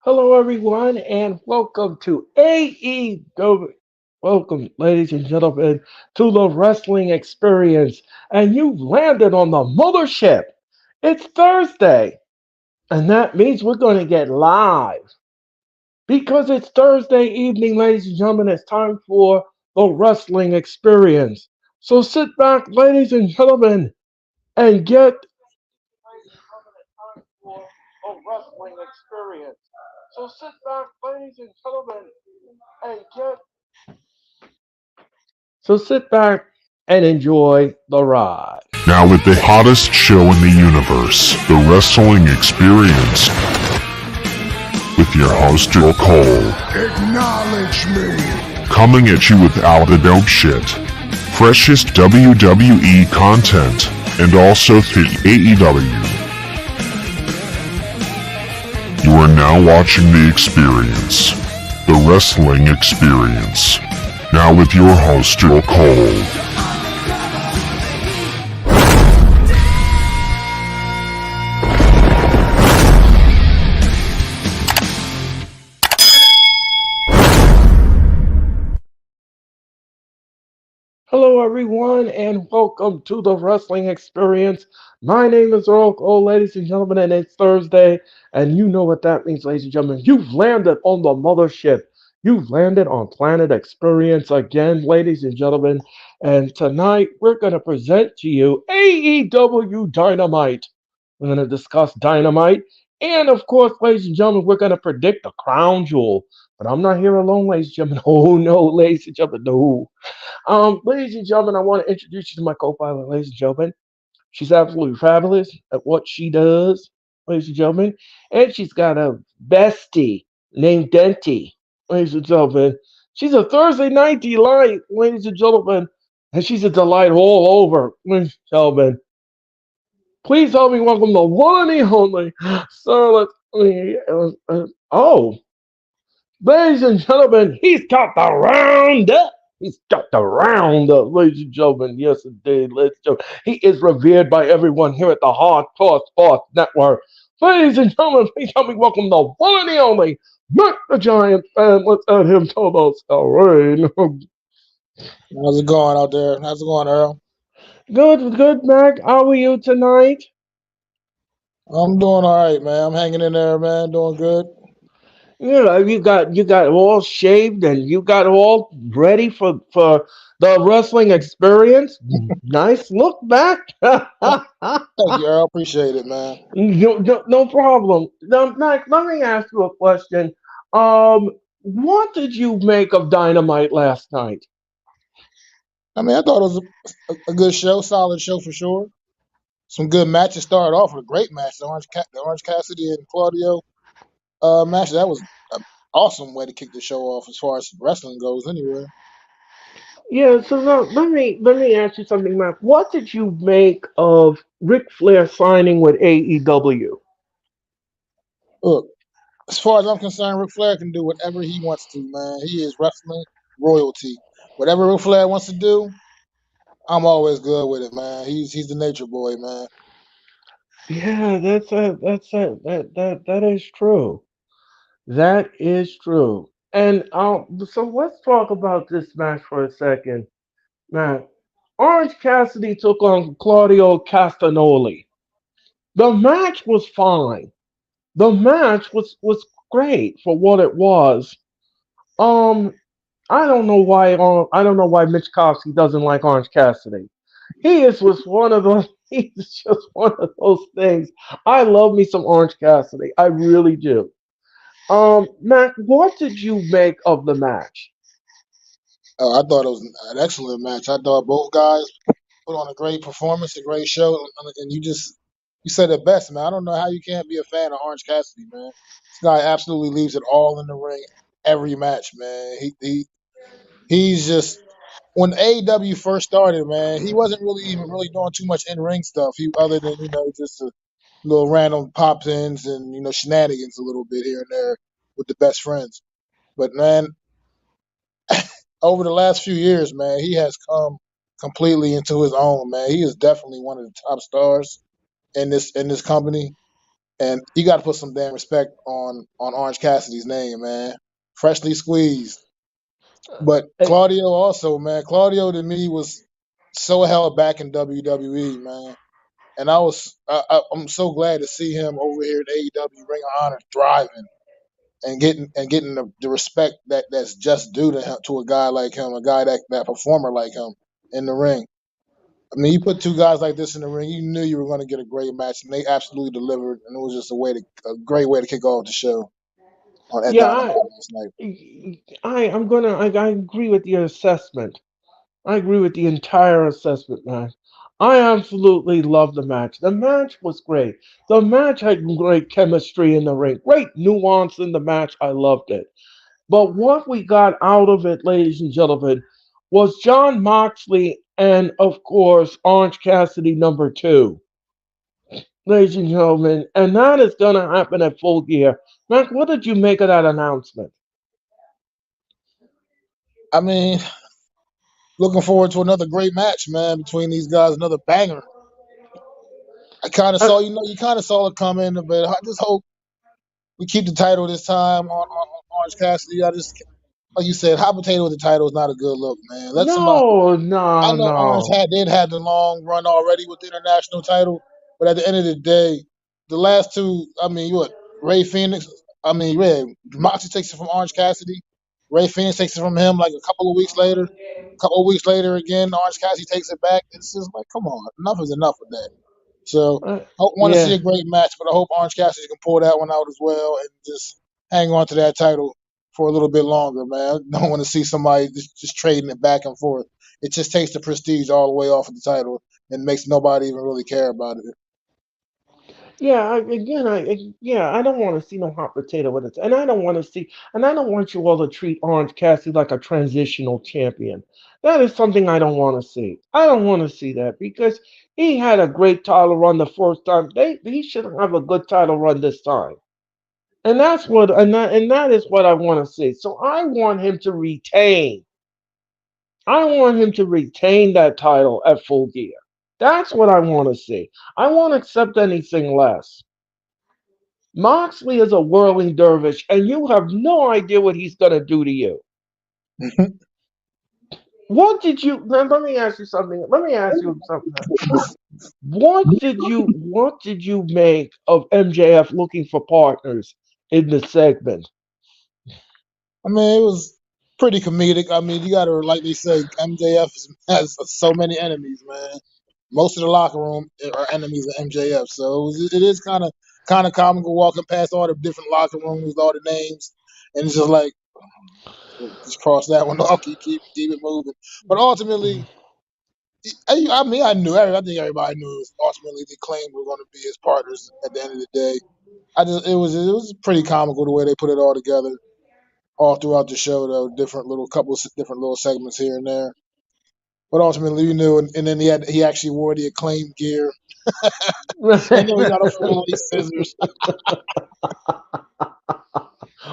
Hello, everyone, and welcome to AEW. Welcome, ladies and gentlemen, to the wrestling experience. And you've landed on the mothership. It's Thursday, and that means we're going to get live. Because it's Thursday evening, ladies and gentlemen, it's time for the wrestling experience. So sit back, ladies and gentlemen, and get a wrestling experience. So sit back, ladies and gentlemen, and get So sit back and enjoy the ride. Now with the hottest show in the universe, The Wrestling Experience, with your host, Earl Cole. Acknowledge me. Coming at you with all the dope shit, freshest WWE content, and also through AEW. You are now watching The Experience, The Wrestling Experience. Now with your host, Earl Cole. Hello, everyone, and welcome to the Wrestling Experience. My name is Earl Cole, ladies and gentlemen, and it's Thursday, and you know what that means, ladies and gentlemen. You've landed on the mothership. You've landed on Planet Experience again, ladies and gentlemen, and tonight we're going to present to you AEW Dynamite. We're going to discuss Dynamite, and of course, ladies and gentlemen, we're going to predict the crown jewel. But I'm not here alone, ladies and gentlemen. Oh, no, ladies and gentlemen, no. Ladies and gentlemen, I want to introduce you to my co-pilot, ladies and gentlemen. She's absolutely fabulous at what she does, ladies and gentlemen. And she's got a bestie named Denti, ladies and gentlemen. She's a Thursday night delight, ladies and gentlemen. And she's a delight all over, ladies and gentlemen. Please help me welcome the one and only Sir. Oh, ladies and gentlemen, he's got the round up. He's got the round up, ladies and gentlemen. Yes, indeed, ladies and gentlemen. He is revered by everyone here at the Hardcore Sports Network. Ladies and gentlemen, please help me welcome the one and the only Mac the Giant fan. Let's let him tell us our reign. How's it going out there? How's it going, Earl? Good, Mac. How are you tonight? I'm doing all right, man. I'm hanging in there, man. Doing good. You got all shaved and you got all ready for the wrestling experience. Nice look back. Thank you, Earl. Appreciate it, man. No problem. Now, Mac, let me ask you a question. What did you make of Dynamite last night? I mean, I thought it was a good show, solid show for sure. Some good matches. Started off with a great match, the Orange Cassidy and Claudio match. That was an awesome way to kick the show off as far as wrestling goes, anyway. Yeah, so now, let me ask you something, Mac. What did you make of Ric Flair signing with AEW? Look, as far as I'm concerned, Ric Flair can do whatever he wants to, man. He is wrestling royalty. Whatever Ric Flair wants to do, I'm always good with it, man. He's the nature boy, man. Yeah, that is true. That is true. And so let's talk about this match for a second. Now, Orange Cassidy took on Claudio Castagnoli. The match was fine. The match was great for what it was. Um, I don't know why Mitch Kowski doesn't like Orange Cassidy. He is was one of those. He's just one of those things. I love me some Orange Cassidy. I really do. Mac, what did you make of the match? I thought it was an excellent match. I thought both guys put on a great performance, a great show, and you said it best, man. I don't know how you can't be a fan of Orange Cassidy, man. This guy absolutely leaves it all in the ring every match, man. He's just when AEW first started, man. He wasn't really even really doing too much in ring stuff. Other than just a little random pop ins and shenanigans a little bit here and there with the best friends. But man, over the last few years, man, he has come completely into his own, man. He is definitely one of the top stars in this company. And you got to put some damn respect on Orange Cassidy's name, man. Freshly squeezed. But Hey, Claudio also, man. Claudio to me was so held back in WWE, man. And I'm so glad to see him over here at AEW Ring of Honor thriving and getting the respect that's just due to him, to a guy like him, a guy that performer like him in the ring. I mean, you put two guys like this in the ring, you knew you were going to get a great match, and they absolutely delivered. And it was just a great way to kick off the show at yeah, Dynamite last night. I agree with your assessment. I agree with the entire assessment, man. I absolutely love the match. The match was great. The match had great chemistry in the ring, great nuance in the match. I loved it. But what we got out of it, ladies and gentlemen, was John Moxley and, of course, Orange Cassidy number two, ladies and gentlemen. And that is going to happen at Full Gear. Mac, what did you make of that announcement? I mean, looking forward to another great match, man, between these guys, another banger. I kind of Uh, saw, you kind of saw it coming, but I just hope we keep the title this time on Orange Cassidy. I just, like you said, hot potato with the title is not a good look, man. Let somebody. no, I no, know Orange no. did have the long run already with the international title, but at the end of the day, the last two, I mean, what Ray Phoenix, I mean, yeah, Moxie takes it from Orange Cassidy, Ray Phoenix takes it from him like a couple of weeks later. A couple of weeks later, again, Orange Cassidy takes it back. It's just like, come on, enough is enough with that. So Uh, I want to see yeah. a great match, but I hope Orange Cassidy can pull that one out as well and just hang on to that title for a little bit longer, man. I don't want to see somebody just trading it back and forth. It just takes the prestige all the way off of the title and makes nobody even really care about it. Yeah, yeah, I don't want to see no hot potato with it, and I don't want to see, and I don't want you all to treat Orange Cassidy like a transitional champion. That is something I don't want to see. I don't want to see that because he had a great title run the first time. He should have a good title run this time, and that is what I want to see. So I want him to retain. I want him to retain that title at Full Gear. That's what I want to see. I won't accept anything less. Moxley is a whirling dervish, and you have no idea what he's going to do to you. What did you? Let me ask you something. Let me ask you something. What did you make of MJF looking for partners in the segment? I mean, it was pretty comedic. I mean, you got to, like they say, MJF has so many enemies, man. Most of the locker room are enemies of MJF, so it is kind of comical walking past all the different locker rooms, all the names, and it's just like just cross that one off, keep it moving. But ultimately, I mean, I think everybody knew it was ultimately the claim were going to be his partners at the end of the day. It was pretty comical the way they put it all together all throughout the show, though. Different little segments here and there. But ultimately, you knew, and then he actually wore the acclaimed gear, and then we got to pull all these scissors.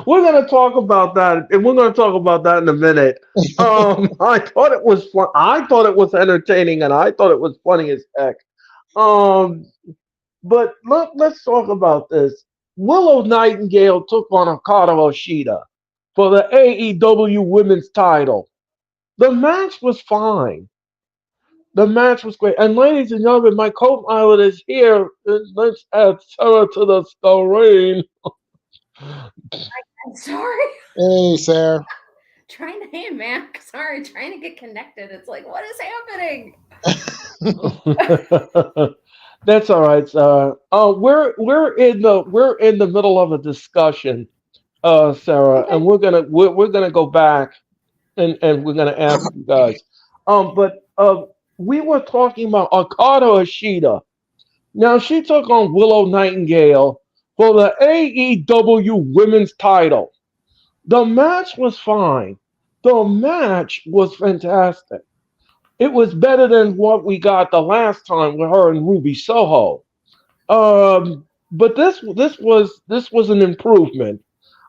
We're gonna talk about that, and we're gonna talk about that in a minute. I thought it was fun. I thought it was entertaining, and I thought it was funny as heck. Um, but let's talk about this. Willow Nightingale took on Okada Oshida for the AEW Women's Title. The match was fine. The match was great. And ladies and gentlemen, my co-pilot is here. Let's add Sarah to the screen. I'm sorry. Hey, Sarah. Trying to, hey man, sorry, trying to get connected. It's like, what is happening? That's all right, Sarah. We're in the middle of a discussion, Sarah, Okay. and we're gonna go back and we're gonna ask you guys. But we were talking about Okada Ashida. Now she took on Willow Nightingale for the AEW Women's Title. The match was fine. The match was fantastic. It was better than what we got the last time with her and Ruby Soho. But this was an improvement.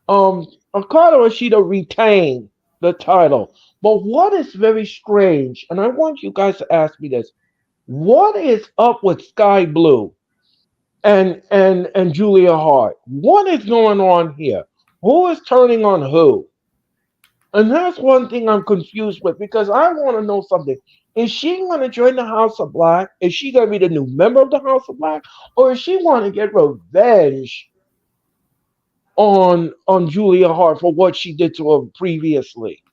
Okada Ishida retained the title. But what is very strange, and I want you guys to ask me this: what is up with Sky Blue? and Julia Hart. What is going on here? Who is turning on who? And that's one thing I'm confused with because I want to know something. Is she going to join the House of Black? Is she going to be the new member of the House of Black, or is she want to get revenge on Julia Hart for what she did to her previously?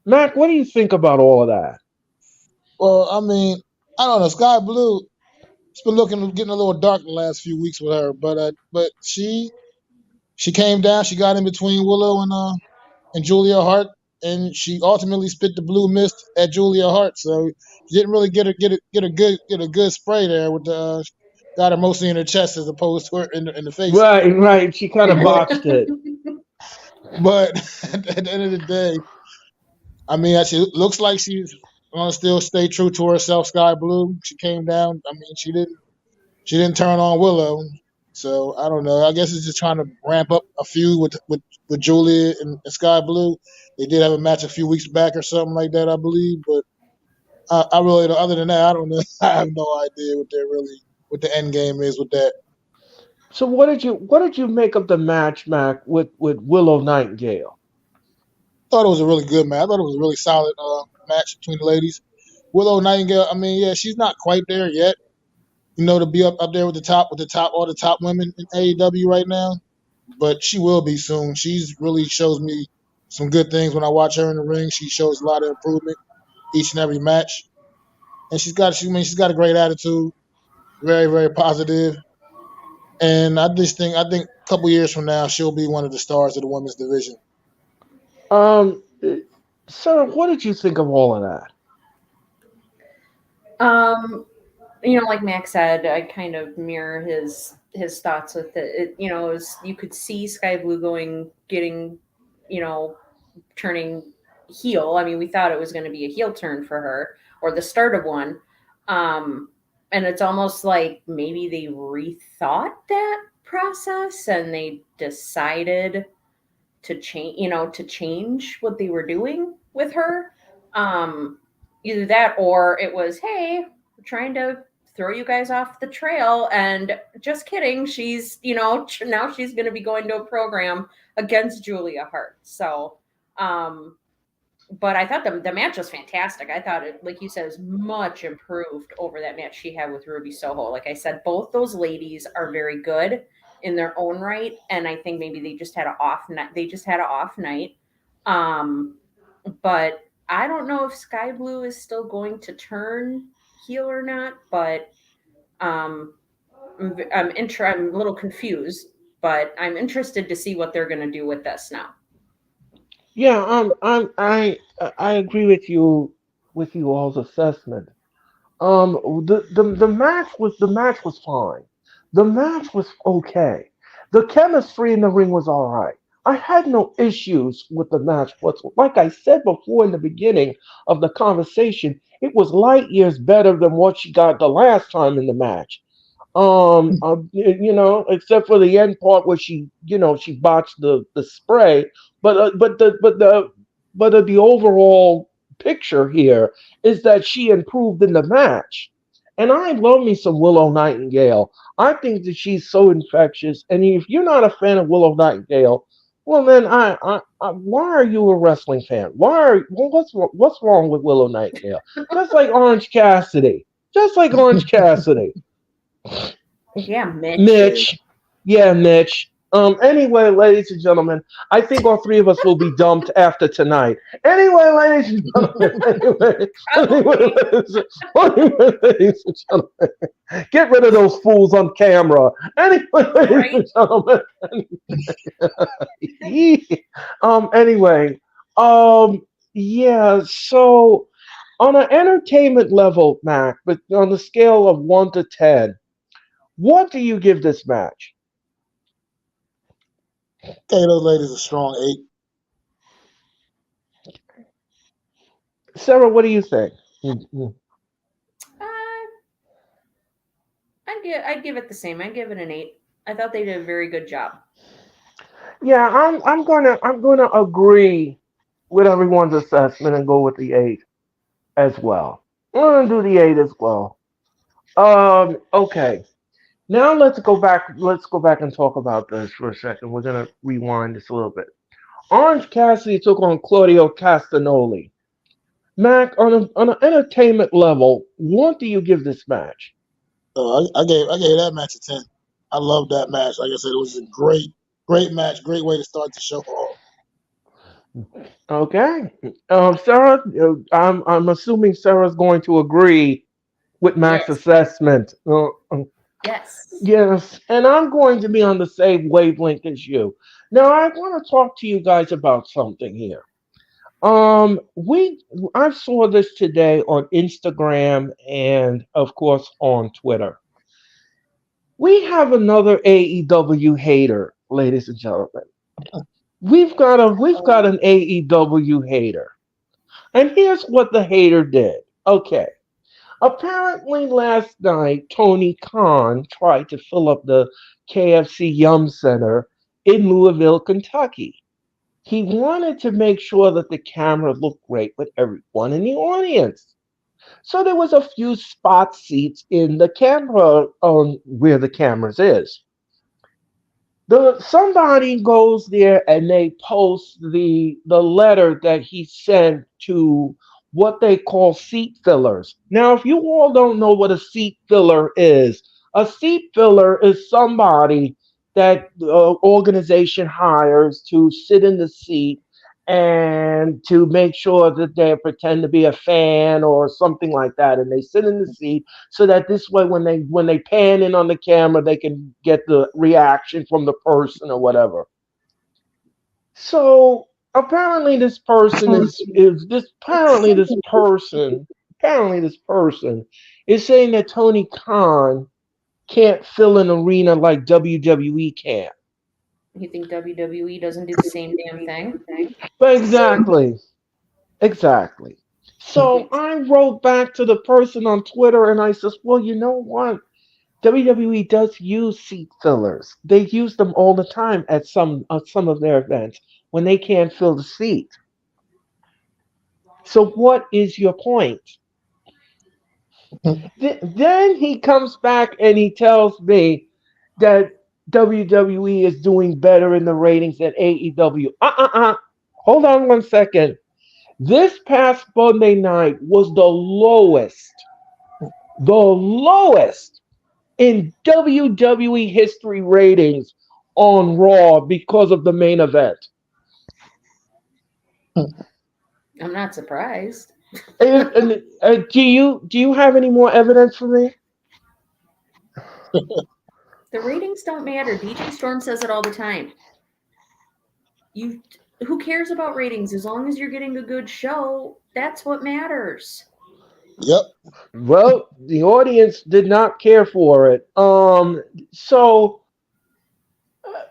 Mac, what do you think about all of that? Well, I mean, I don't know. Sky Blue, it's been getting a little dark the last few weeks with her, but she came down. She got in between Willow and Julia Hart, and she ultimately spit the blue mist at Julia Hart. So she didn't really get a good spray there with the got her mostly in her chest as opposed to her in the face. Right, right. She kind of But botched it. but at the end of the day, I mean, she looks like she's gonna still stay true to herself. Sky Blue. She came down. I mean, she didn't turn on Willow. So I don't know. I guess it's just trying to ramp up a feud with Julia and Sky Blue. They did have a match a few weeks back or something like that, I believe. But I really, other than that, I don't know. I have no idea what the end game is with that. So what did you make of the match, Mac, with Willow Nightingale? I thought it was a really good match. I thought it was a really solid match between the ladies. Willow Nightingale. I mean, yeah, she's not quite there yet. To be up there with all the top women in AEW right now. But she will be soon. She's really shows me some good things when I watch her in the ring. She shows a lot of improvement each and every match, and she's got a great attitude, very very positive. And I think a couple years from now she'll be one of the stars of the women's division. Um, Sarah, what did you think of all of that? Um, like Max said, I kind of mirror his thoughts with it. It was, you could see Sky Blue getting, you know, turning heel. I mean, we thought it was going to be a heel turn for her or the start of one. And it's almost like maybe they rethought that process and they decided to change what they were doing with her. Um, Either that or it was, hey, we're trying to throw you guys off the trail. And just kidding, now she's going to be going to a program against Julia Hart. So, but I thought the match was fantastic. I thought it, like you said, was much improved over that match she had with Ruby Soho. Like I said, both those ladies are very good in their own right, and I think maybe they just had an off night. They just had an off night, but I don't know if Sky Blue is still going to turn heel or not. But um, I'm a little confused, but I'm interested to see what they're going to do with this now. Yeah, I agree with you all's assessment. The match was fine. The match was okay. The chemistry in the ring was all right. I had no issues with the match whatsoever. Like I said before in the beginning of the conversation, it was light years better than what she got the last time in the match. Except for the end part where she botched the spray, but the overall picture here is that she improved in the match, and I love me some Willow Nightingale. I think that she's so infectious, and if you're not a fan of Willow Nightingale, well then why are you a wrestling fan? What's wrong with Willow Nightingale? Just like Orange Cassidy, just like Orange Cassidy. Yeah, Mitch. Mitch. Yeah, Mitch. Anyway, ladies and gentlemen, I think all three of us will be dumped after tonight. Anyway, ladies and gentlemen, ladies and gentlemen, get rid of those fools on camera. Anyway, ladies and Right? gentlemen. Anyway, yeah. So, on an entertainment level, Mac, but on the scale of 1 to 10, what do you give this match? Okay, those ladies are strong 8. Sarah, what do you think? Mm-hmm. Uh, I'd give it the same. I'd give it an 8. I thought they did a very good job. Yeah, I'm gonna agree with everyone's assessment and go with the 8 as well. I'm gonna do the 8 as well. Okay. Now let's go back. Let's go back and talk about this for a second. We're gonna rewind this a little bit. Orange Cassidy took on Claudio Castagnoli. Mac, on an entertainment level, what do you give this match? I gave that match a 10. I love that match. Like I said, it was a great match. Great way to start the show off. Okay, Sarah, I'm assuming Sarah's going to agree with Mac's Yes. assessment. Yes. Yes, and I'm going to be on the same wavelength as you. Now, I want to talk to you guys about something here. We I saw this today on Instagram and of course on Twitter. We have another AEW hater, ladies and gentlemen. We've got an AEW hater. And here's what the hater did. Okay. Apparently last night Tony Khan tried to fill up the KFC Yum Center in Louisville, Kentucky. He wanted to make sure that the camera looked great with everyone in the audience. So there was a few spot seats in the camera on where the cameras is. Somebody goes there and they post the letter that he sent to what they call seat fillers. Now, if you all don't know what a seat filler is somebody that the organization hires to sit in the seat and to make sure that they pretend to be a fan or something like that, and they sit in the seat so that this way when they pan in on the camera they can get the reaction from the person or whatever. So apparently this person is this apparently this person is saying that Tony Khan can't fill an arena like WWE can. You think WWE doesn't do the same damn thing? But exactly. So I wrote back to the person on Twitter and I says, well, you know what? WWE does use seat fillers. They use them all the time at some of their events when they can't fill the seat. So what is your point? Then he comes back and he tells me that WWE is doing better in the ratings than AEW. Hold on one second. This past Monday night was the lowest in WWE history ratings on Raw because of the main event. I'm not surprised. Do you have any more evidence for me? The ratings don't matter. DJ Storm says it all the time. You, who cares about ratings? As long as you're getting a good show, that's what matters. Yep. Well, the audience did not care for it. So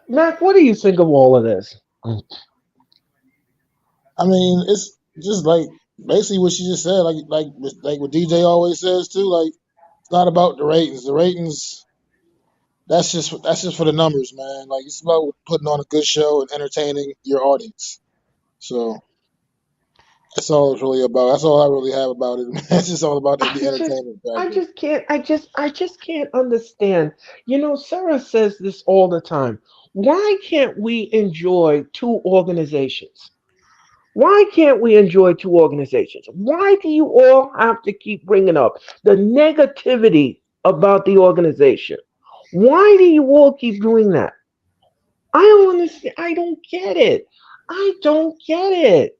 Mac, what do you think of all of this? I mean, it's just like basically what she just said. Like what DJ always says too. Like it's not about the ratings. The ratings that's just for the numbers, man. Like it's about putting on a good show and entertaining your audience. So that's all it's really about. That's all I really have about it. It's just all about the I just entertainment I factor. just can't I just can't understand. You know, Sarah says this all the time. Why can't we enjoy two organizations? Why can't we enjoy two organizations? Why do you all have to keep bringing up the negativity about the organization? Why do you all keep doing that? I don't understand. I don't get it. I don't get it.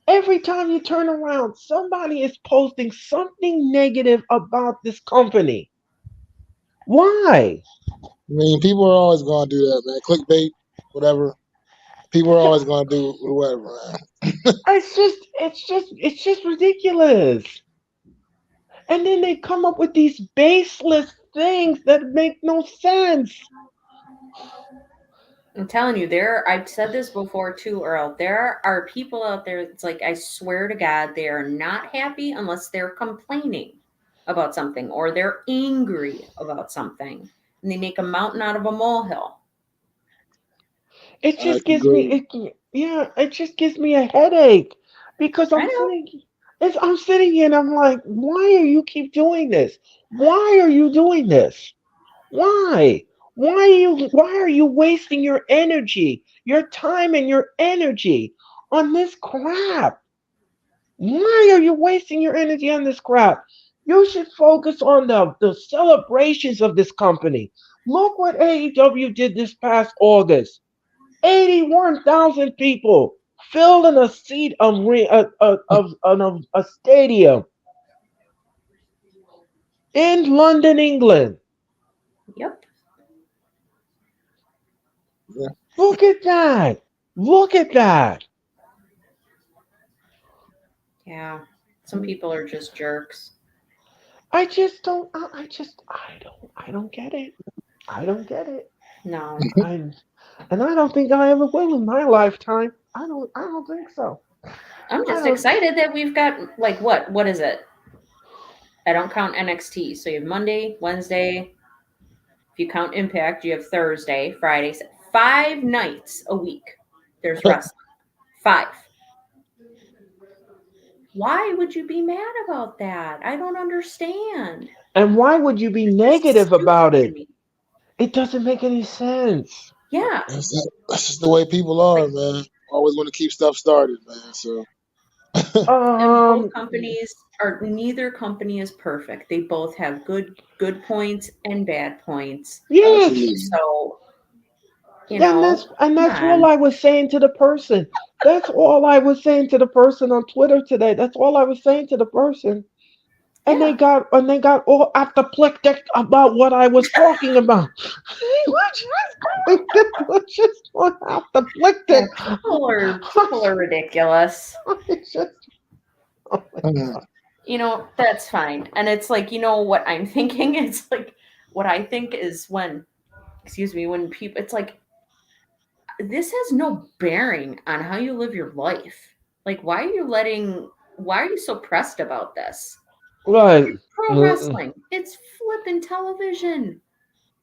Every time you turn around, somebody is posting something negative about this company. Why? I mean, people are always going to do that, man. Clickbait, whatever. People are Yeah, always going to do whatever, man. it's just ridiculous. And then they come up with these baseless things that make no sense. I'm telling you, I've said this before too, Earl. There are people out there that's like, I swear to God, they are not happy unless they're complaining about something or they're angry about something. And they make a mountain out of a molehill. It I just gives me agree. it just gives me a headache because I know. I'm sitting here and I'm like, why are you keep doing this? Why are you doing this? Why? Why are you wasting your energy, your time and your energy on this crap? Why are you wasting your energy on this crap? You should focus on the celebrations of this company. Look what AEW did this past August. 81,000 people filled in a seat of a stadium in London, England. Yep. Yeah. Look at that. Look at that. Yeah. Some people are just jerks. I just don't. I don't get it. I don't get it. No. I and I don't think I ever will in my lifetime. I don't think so. I'm I just don't. excited that we've got like what? What is it? I don't count NXT. So you have Monday, Wednesday. If you count Impact, you have Thursday, Friday, 5 nights a week. There's wrestling. 5. Why would you be mad about that? I don't understand. And why would you be It's just negative about stupid to it? me. It doesn't make any sense. Yeah. That's just the way people are, Like, man. Always want to keep stuff started, man. So and both Um. companies are neither company is perfect. They both have good points and bad points. Yes. absolutely. So, And come that's all on. I was saying to the person. That's all I was saying to the person on Twitter today. That's all I was saying to the person. Yeah. And they got all apoplectic about what I was talking about. They were just going Yeah, apoplectic. people are ridiculous. It's just, oh my Mm. god. That's fine. And it's like, what I'm thinking? It's like what I think is when people, it's like, this has no bearing on how you live your life. Like, why are you so pressed about this? Right. It's pro Mm-mm. wrestling. It's flipping television.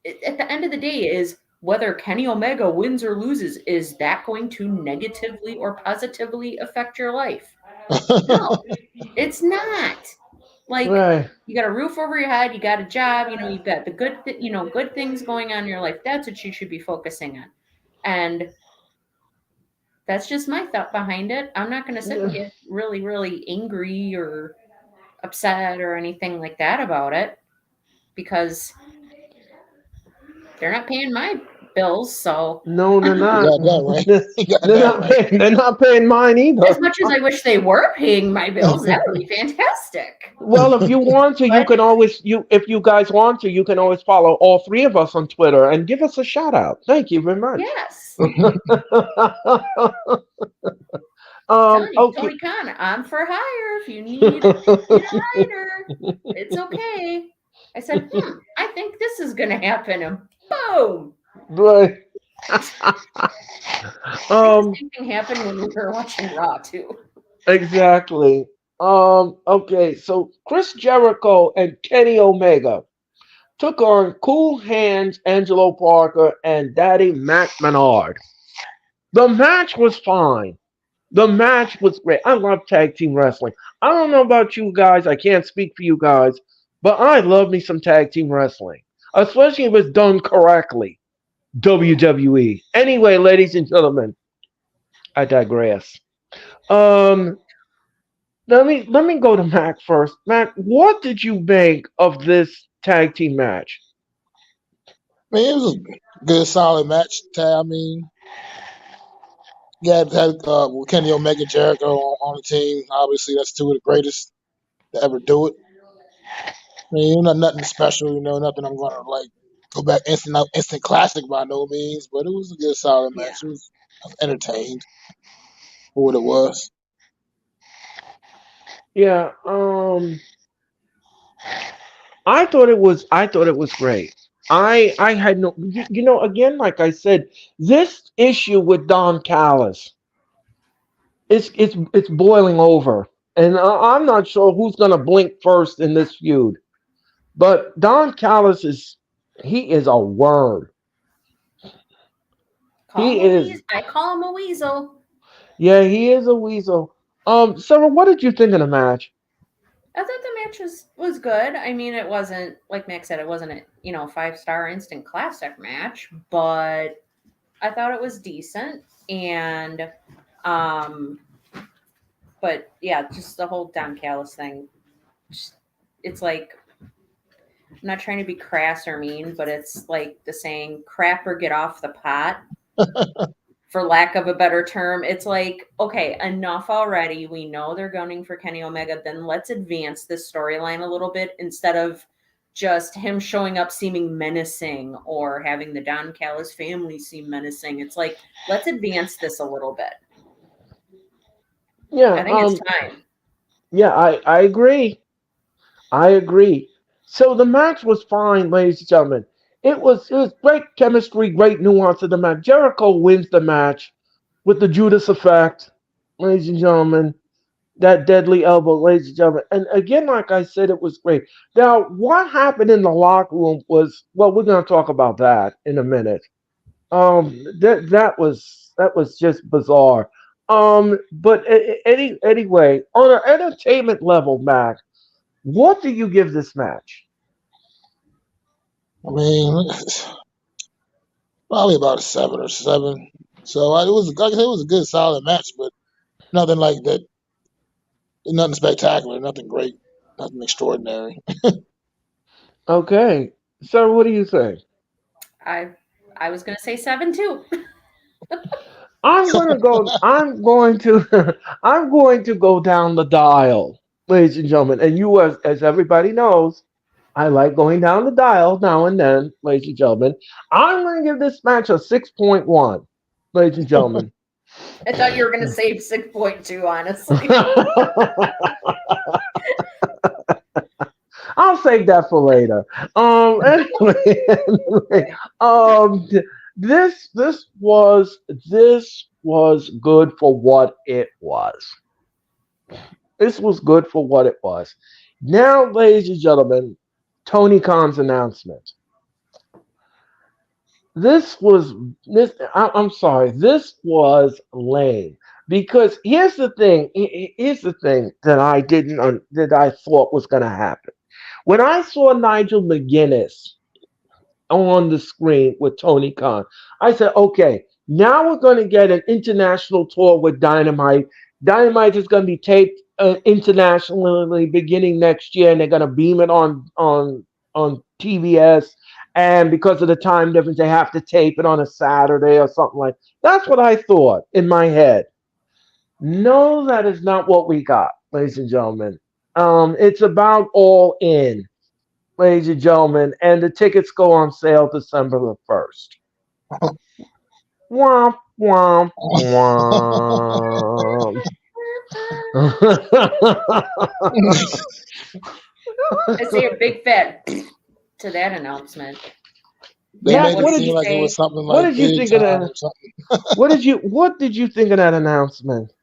At the end of the day, is whether Kenny Omega wins or loses, is that going to negatively or positively affect your life? No, it's not. Like, Right. you got a roof over your head, you got a job, you've got the good things going on in your life. That's what you should be focusing on. And that's just my thought behind it. I'm not going to sit and Yeah. get really, really angry or upset or anything like that about it because they're not paying my bills. So, No, they're You not. got that right. You got They're that not right. paying. They're not paying mine as either. much as I wish they were paying my bills, that would be fantastic. Well, if you want to, you But can always if you guys want to, you can always follow all three of us on Twitter and give us a shout out. Thank you very much. yes, telling you, Okay. Tony Khan, I'm for hire. If you need a writer, it's okay. I said, I think this is going to happen. And boom. Right. I think the um. same thing happened when we were watching Raw, too. Exactly. Okay. So Chris Jericho and Kenny Omega took on Cool Hands, Angelo Parker, and Daddy Matt Menard. The match was fine. The match was great. I love tag team wrestling. I don't know about you guys. I can't speak for you guys, but I love me some tag team wrestling, especially if it's done correctly. WWE. Anyway, ladies and gentlemen, I digress. Um, let me go to Mac first. Mac, what did you make of this tag team match? I mean, it was a good, solid match. I mean, you had with Kenny Omega, Jericho on the team. Obviously, that's two of the greatest to ever do it. I mean, nothing special. Nothing I'm gonna like go back instant classic by no means. But it was a good, solid Yeah. match. I was entertained for what it was. Yeah, I thought it was great. I had no again like I said, this issue with Don Callis, it's boiling over. And I'm not sure who's going to blink first in this feud. But Don Callis he is a worm. Call him He a is weasel. I call him a weasel. Yeah, he is a weasel. Sarah, what did you think of the match? I thought the match was good. I mean, it wasn't like Max said, it wasn't a 5-star instant classic match, but I thought it was decent. And um, but yeah, just the whole Don Callis thing. It's like I'm not trying to be crass or mean, but it's like the saying "crap or get off the pot." For lack of a better term, it's like, okay, enough already. We know they're gunning for Kenny Omega. Then let's advance this storyline a little bit instead of just him showing up seeming menacing or having the Don Callis family seem menacing. It's like, let's advance this a little bit. Yeah, I think it's time. yeah, I agree. I agree. So the match was fine, ladies and gentlemen. It was great chemistry, great nuance of the match. Jericho wins the match with the Judas effect, ladies and gentlemen. That deadly elbow, ladies and gentlemen. And again, like I said, it was great. Now, what happened in the locker room was, well, we're going to talk about that in a minute. That was just bizarre. But anyway, on an entertainment level, Mac, what do you give this match? I mean, probably about a 7 or 7. So it was, like I said, it was a good, solid match, but nothing like that. Nothing spectacular, nothing great, nothing extraordinary. Okay, so what do you think? I I was gonna say 7 too. I'm gonna go. I'm going to. I'm going to go down the dial, ladies and gentlemen. And you, as everybody knows, I like going down the dial now and then, ladies and gentlemen. I'm going to give this match a 6.1, ladies and gentlemen. I thought you were gonna say 6.2, honestly. I'll save that for later. Anyway, this was good for what it was. This was good for what it was. Now, ladies and gentlemen, Tony Khan's announcement. This was this. I'm sorry. This was lame because here's the thing that I didn't that I thought was going to happen. When I saw Nigel McGuinness on the screen with Tony Khan, I said, okay, now we're going to get an international tour with Dynamite. Dynamite is going to be taped internationally beginning next year, and they're going to beam it on TBS. And because of the time difference, they have to tape it on a Saturday or something like. That's what I thought in my head. No, that is not what we got, ladies and gentlemen. It's about all in, ladies and gentlemen, and the tickets go on sale December the 1st. Womp, womp, womp. I say a big fat to that announcement. They Matt, made it what did seem you like it was something what like did you big think of time that? or something. What did you think of that announcement? I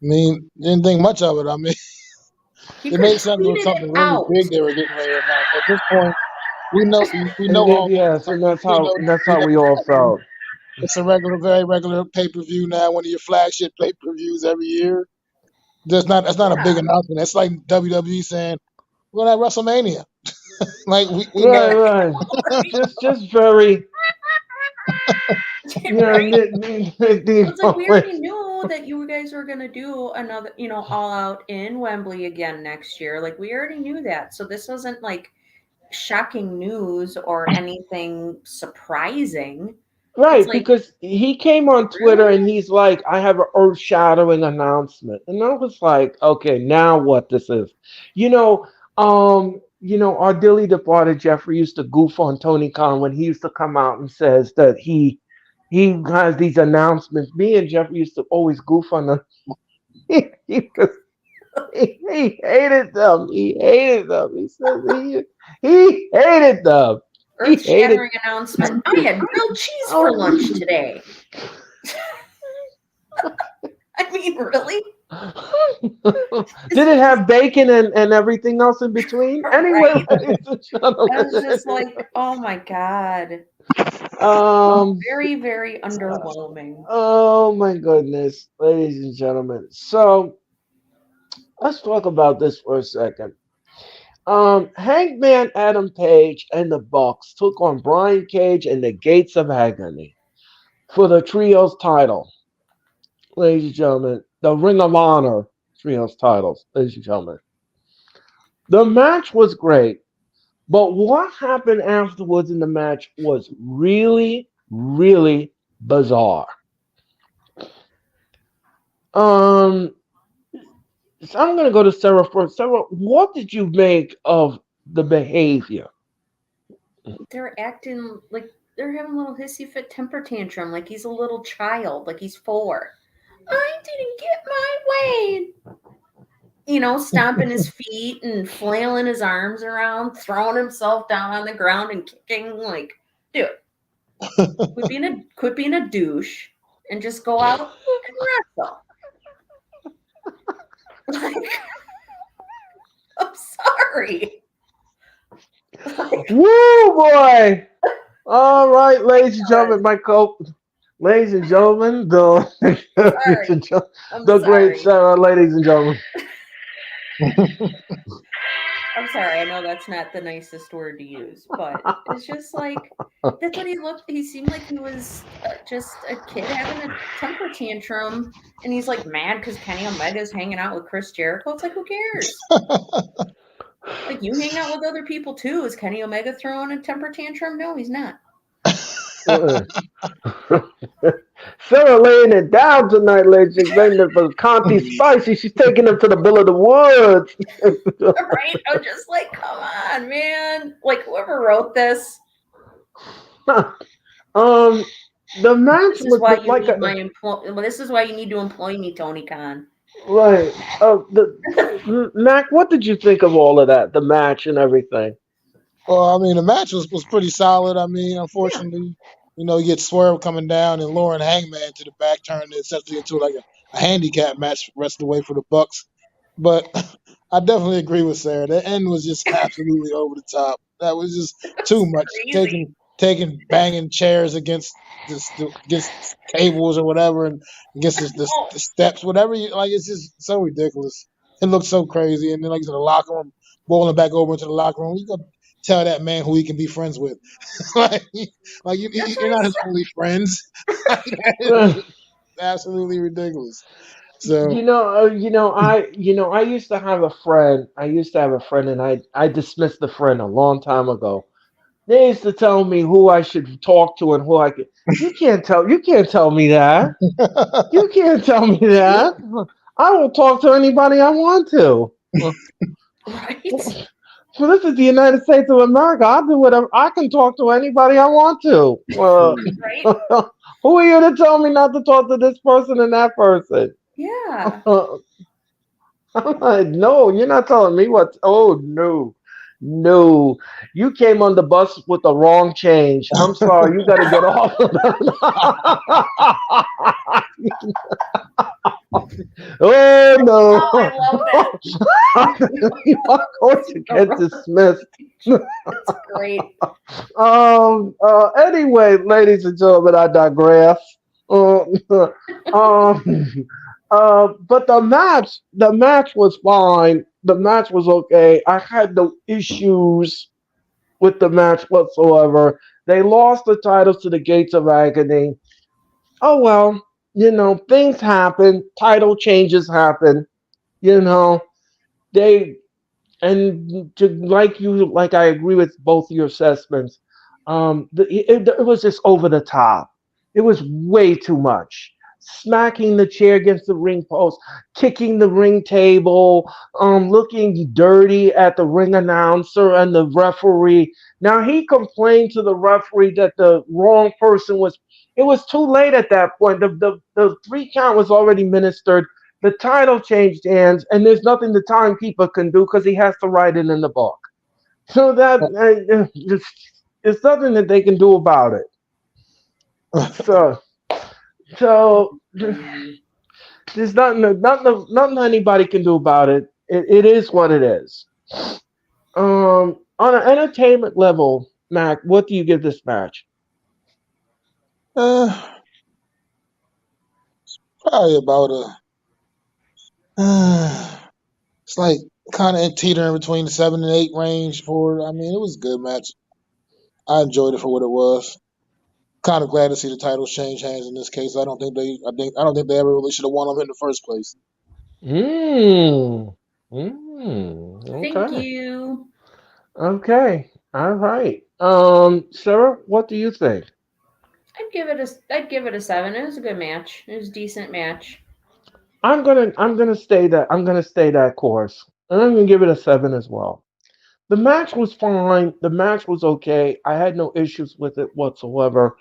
mean, didn't think much of it. I mean, You it could made have sense it was tweeted it something really out. big they were getting ready to announce. At this point, we know And all the yes, and that's we how know that's we how know we all felt. it's a regular, very regular pay-per-view now. One of your flagship pay-per-views every year. That's not a big Yeah. announcement. It's like WWE saying we're gonna have WrestleMania. Like we Right, know. right. Just very, you know, Right? It's like we already knew that you guys were gonna do another, all out in Wembley again next year. Like we already knew that. So this wasn't like shocking news or anything surprising. It's right, like, because he came on Twitter really? and he's like, I have an earth-shattering announcement. And I was like, okay, now what this is. Our dearly departed Jeffrey used to goof on Tony Khan when he used to come out and says that he has these announcements. Me and Jeffrey used to always goof on them. Because he hated them. He hated them. He said he hated them. He Earth hated. shattering announcement. I had grilled cheese for Oh. lunch today. I mean, really? Did it have bacon and everything else in between? Anyway, Right? ladies and I was just gentlemen. like, oh my God. Um, Very, very underwhelming. oh my goodness, ladies and gentlemen. So let's talk about this for a second. Hangman Adam Page and the Bucks took on Brian Cage and the Gates of Agony for the Trios title, ladies and gentlemen. The Ring of Honor Trios titles, ladies and gentlemen. The match was great, but what happened afterwards in the match was really, really bizarre. Um, so I'm gonna go to Sarah first. Sarah, what did you make of the behavior? They're acting like they're having a little hissy fit temper tantrum, like he's a little child, like he's 4. I didn't get my way. Stomping his feet and flailing his arms around, throwing himself down on the ground and kicking. Like, dude, quit being a douche and just go out and wrestle. Like, I'm sorry. Like, Woo, boy! All right, ladies and gentlemen, ladies and gentlemen, sorry. I'm the great sorry. Sarah, ladies and gentlemen. I'm sorry. I know that's not the nicest word to use, but it's just like that's what he looked. He seemed like he was just a kid having a temper tantrum, and he's like mad because Kenny Omega's hanging out with Chris Jericho. It's like, who cares? Like, you hang out with other people too. Is Kenny Omega throwing a temper tantrum? No, he's not. Sarah laying it down tonight, ladies and gentlemen, for Conti Spicy. She's taking him to the Bill of the Woods. Right? I'm just like, come on, man. Like, whoever wrote this. The match This is why was you like need my employ. Well, this is why you need to employ me, Tony Khan. right. Mac, what did you think of all of that? The match and everything. Well, I mean, the match was pretty solid. I mean, unfortunately, you get Swerve coming down and luring Hangman to the back, turning it essentially into like a handicap match rest of the way for the Bucks. But I definitely agree with Sarah. The end was just absolutely over the top. That was just too much. Crazy. Taking banging chairs against tables or whatever, and against the steps, whatever. It's just so ridiculous. It looked so crazy. And then like in the locker room, bowling back over into the locker room, you got to tell that man who he can be friends with. like, That's you're what I not his said. only friends. That is absolutely ridiculous. So. I used to have a friend. I used to have a friend, and I dismissed the friend a long time ago. They used to tell me who I should talk to and who I could. You can't tell me that. You can't tell me that. I will talk to anybody I want to. Right? So this is the United States of America. I'll do whatever. I can talk to anybody I want to. Right? Who are you to tell me not to talk to this person and that person? Yeah. I'm like, no, you're not telling me what. Oh no, no, you came on the bus with the wrong change. I'm sorry, you got to get off. Oh no, Oh, I love that. you are going to get dismissed. That's great. Anyway, ladies and gentlemen, I digress. Uh, um, but the match was fine. The match was okay. I had no issues with the match whatsoever. They lost the titles to the Gates of Agony. Oh well, things happen. Title changes happen. You know, they like I agree with both your assessments. It was just over the top. It was way too much. Smacking the chair against the ring post, kicking the ring table, looking dirty at the ring announcer and the referee. Now he complained to the referee that the wrong person was. It was too late at that point. The 3 count was already ministered. The title changed hands, and there's nothing the timekeeper can do because he has to write it in the book. So that it's nothing that they can do about it. So, so there's nothing anybody can do about it. It is what it is. On an entertainment level, Mac, what do you give this match? uh, Probably about a It's like kind of teetering between the 7 and 8 range. I mean, it was a good match. I enjoyed it for what it was. Kind of glad to see the titles change hands in this case. I don't think they ever really should have won them in the first place. Mmm. Thank Okay. you. Okay. All right. Sarah, what do you think? I'd give it a 7. It was a good match. It was a decent match. I'm gonna stay that course. And I'm gonna give it a 7 as well. The match was fine. The match was okay. I had no issues with it whatsoever.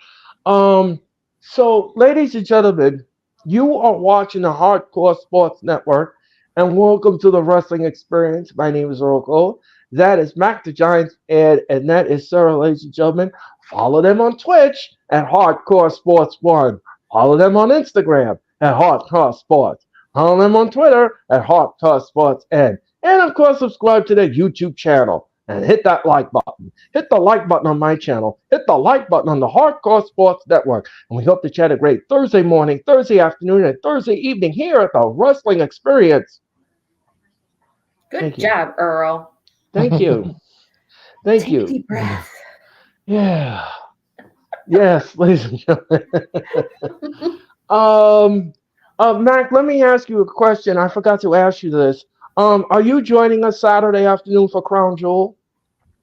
Um, so, ladies and gentlemen, you are watching the Hardcore Sports Network, and welcome to the Wrestling Experience. My name is Earl Cole. That is Mac the Giants, and that is Sarah, ladies and gentlemen. Follow them on Twitch at Hardcore Sports One. Follow them on Instagram at Hardcore Sports. Follow them on Twitter at Hardcore Sports N. And of course, subscribe to their YouTube channel and hit that like button. Hit the like button on my channel. Hit the like button on the Hardcore Sports Network. And we hope that you had a great Thursday morning, Thursday afternoon, and Thursday evening here at the Wrestling Experience. Good Thank you. job, Earl. Thank you. Thank Take a you. deep breath. Yeah. Yes, ladies and gentlemen. Mac, let me ask you a question. I forgot to ask you this. Are you joining us Saturday afternoon for Crown Jewel?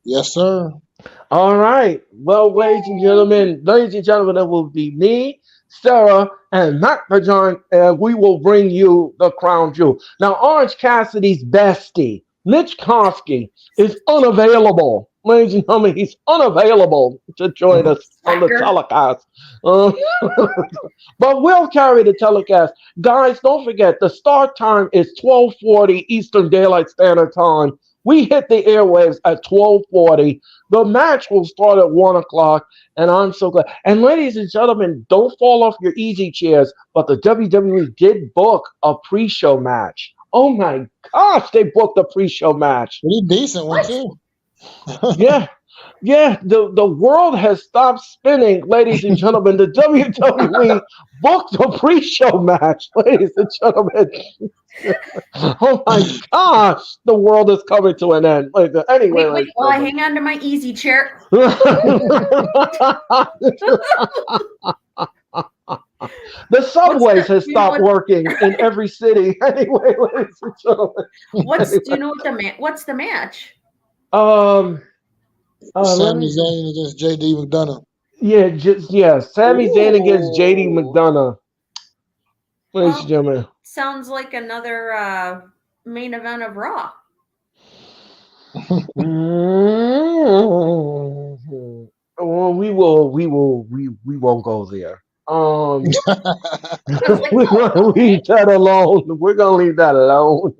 Yes, sir. All right. Well, ladies and gentlemen, it will be me, Sarah, and Mac Pajon, and we will bring you the crown jewel. Now, Orange Cassidy's bestie, Mitch Kosky, is unavailable. Ladies and gentlemen, he's unavailable to join us on the Slacker. telecast. Um, but we'll carry the telecast. Guys, don't forget, the start time is 12:40 Eastern Daylight Standard Time. We hit the airwaves at 12:40. The match will start at 1 o'clock, and I'm so glad. And ladies and gentlemen, don't fall off your easy chairs, but the WWE did book a pre-show match. Oh my gosh, they booked a pre-show match. Pretty decent one, What? too. Yeah. Yeah, the world has stopped spinning, ladies and gentlemen. The WWE booked a pre-show match, ladies and gentlemen. Oh my gosh, the world is coming to an end. Anyway, Wait, ladies while I and hang on to my easy chair. the subways has stopped working in every city. Anyway, ladies and gentlemen. Do you know what's the match? Um, Sami Zayn against JD McDonough. Sami Zayn against JD Ooh. McDonough. Ladies Well, and gentlemen. sounds like another main event of Raw. Well, we won't go there. Like, We're gonna leave that alone. We're gonna leave that alone.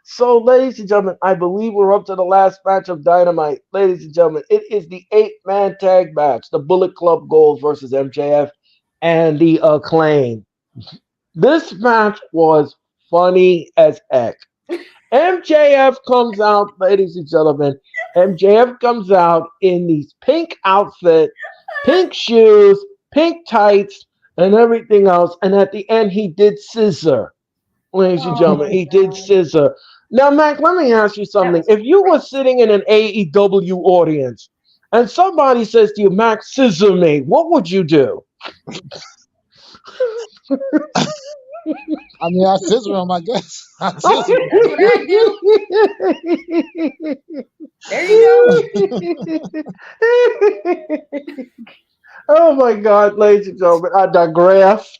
So, ladies and gentlemen, I believe we're up to the last match of Dynamite. Ladies and gentlemen, it is the 8-man tag match: the Bullet Club Gold versus MJF and the Acclaim. This match was funny as heck. MJF comes out, ladies and gentlemen. MJF comes out in these pink outfit, pink shoes, pink tights, and everything else. And at the end, he did scissor. Ladies and gentlemen, he did scissor. Now, Mac, let me ask you something. If you were sitting in an AEW audience and somebody says to you, Mac, scissor me, what would you do? I mean, I scissor him, I guess. I scissor him. That's what I do. There you go. Oh my God, ladies and gentlemen, I digress.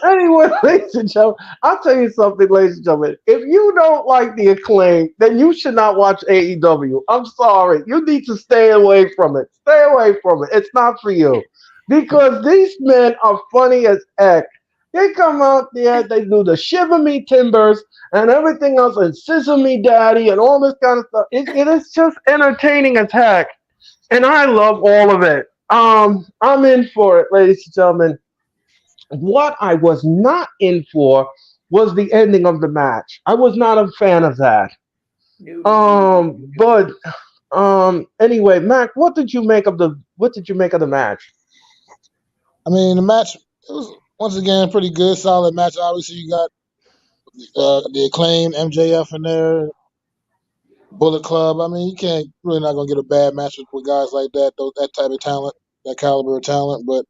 Anyway, ladies and gentlemen, I'll tell you something, ladies and gentlemen. If you don't like the Acclaim, then you should not watch AEW. I'm sorry. You need to stay away from it. Stay away from it. It's not for you. Because these men are funny as heck. They come out there, they do the Shiver Me Timbers and everything else, and Scissor Me Daddy and all this kind of stuff. It is just entertaining as heck. And I love all of it. I'm in for it, ladies and gentlemen. What I was not in for was the ending of the match. I was not a fan of that. But anyway, Mac, what did you make of the match? I mean, the match, it once again, pretty good, solid match. Obviously, you got the acclaimed MJF in there, Bullet Club. I mean, you can't really not gonna get a bad match with guys like that, that type of talent, that caliber of talent. But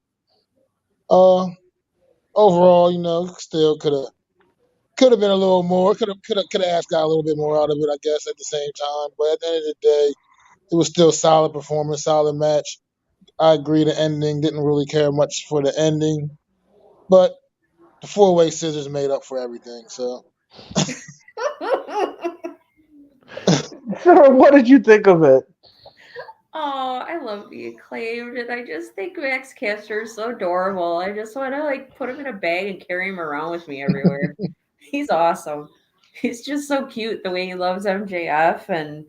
uh, overall, still could have been a little more. Could have asked got a little bit more out of it, I guess, at the same time. But at the end of the day, it was still solid performance, solid match. I agree. The ending didn't really care much for the ending, but the four-way scissors made up for everything. So. Sarah, what did you think of it? Oh, I love the acclaimed, and I just think Max Caster is so adorable. I just want to put him in a bag and carry him around with me everywhere. He's awesome. He's just so cute the way he loves MJF, and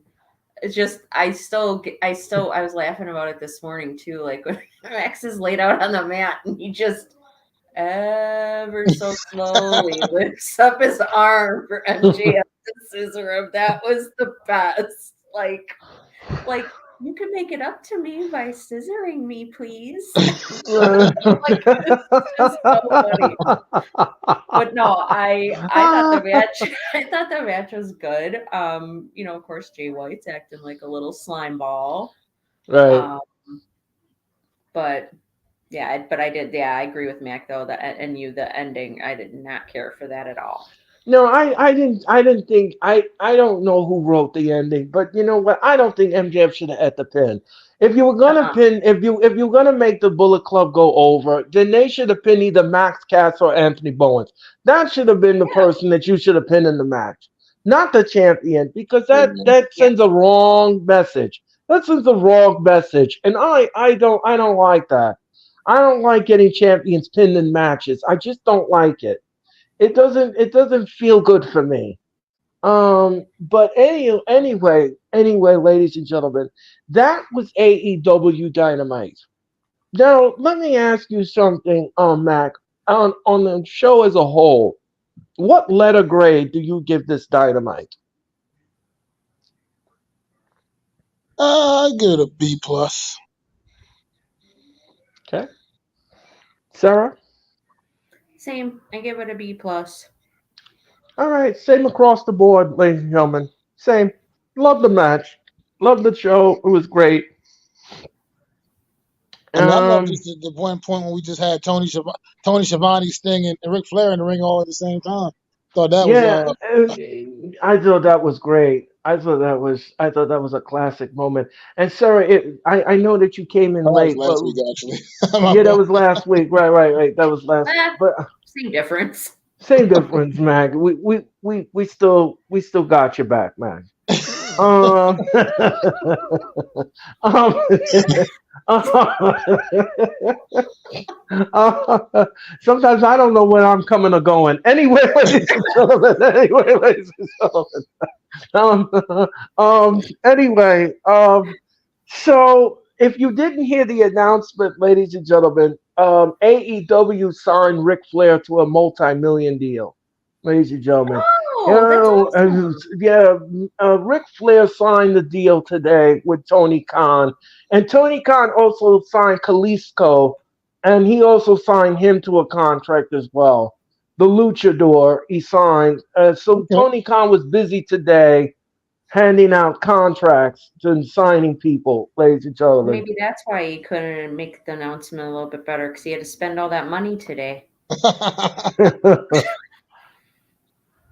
it's just I was laughing about it this morning too. Like when Max is laid out on the mat and he just ever so slowly lifts up his arm for MJF to scissor him. That was the best. Like you can make it up to me by scissoring me, please. Like this is so funny. But no, I thought the match I thought the match was good. Of course Jay White's acting like a little slime ball. Right. But yeah, but I agree with Mac though that and you the ending, I did not care for that at all. No, I didn't think I don't know who wrote the ending, but you know what? I don't think MJF should have had the pin. If you were gonna Uh-uh. pin, if you're gonna make the Bullet Club go over, then they should have pinned either Max Cass or Anthony Bowens. That should have been the Yeah. person that you should have pinned in the match, not the champion, because that Yeah. sends a wrong message. That sends a wrong message, and I don't like that. I don't like getting champions pinned in matches. I just don't like it. It doesn't feel good for me. But anyway, ladies and gentlemen, that was AEW Dynamite. Now let me ask you something, Mac. On the show as a whole, what letter grade do you give this Dynamite? I give it a B plus. Okay, Sarah. Same. I give it a B plus. All right, same across the board, ladies and gentlemen. Same. Love the match. Love the show. It was great. I mean, I love just Um, the point when we just had Tony Schiavone, Sting, and Ric Flair in the ring all at the same time. Thought that was Yeah, I thought that was great. I thought that was a classic moment. And Sarah, I know that you came in that was late, last but week actually. My yeah, that bad. was last week. Right. That was last. Eh, But same difference. same difference, Mac. We still got your back, Mac. Um, um, sometimes I don't know where I'm coming or going. Anyway, ladies and gentlemen. Anyway, ladies and gentlemen. Anyway, so if you didn't hear the announcement, ladies and gentlemen, AEW signed Ric Flair to a multi-million deal, ladies and gentlemen. Oh, that's awesome. Yeah, Ric Flair signed the deal today with Tony Khan, and Tony Khan also signed Kalisto, and he also signed him to a contract as well. The Luchador he signed. So Okay. Tony Khan was busy today handing out contracts and signing people, ladies and gentlemen. Maybe that's why he couldn't make the announcement a little bit better because he had to spend all that money today.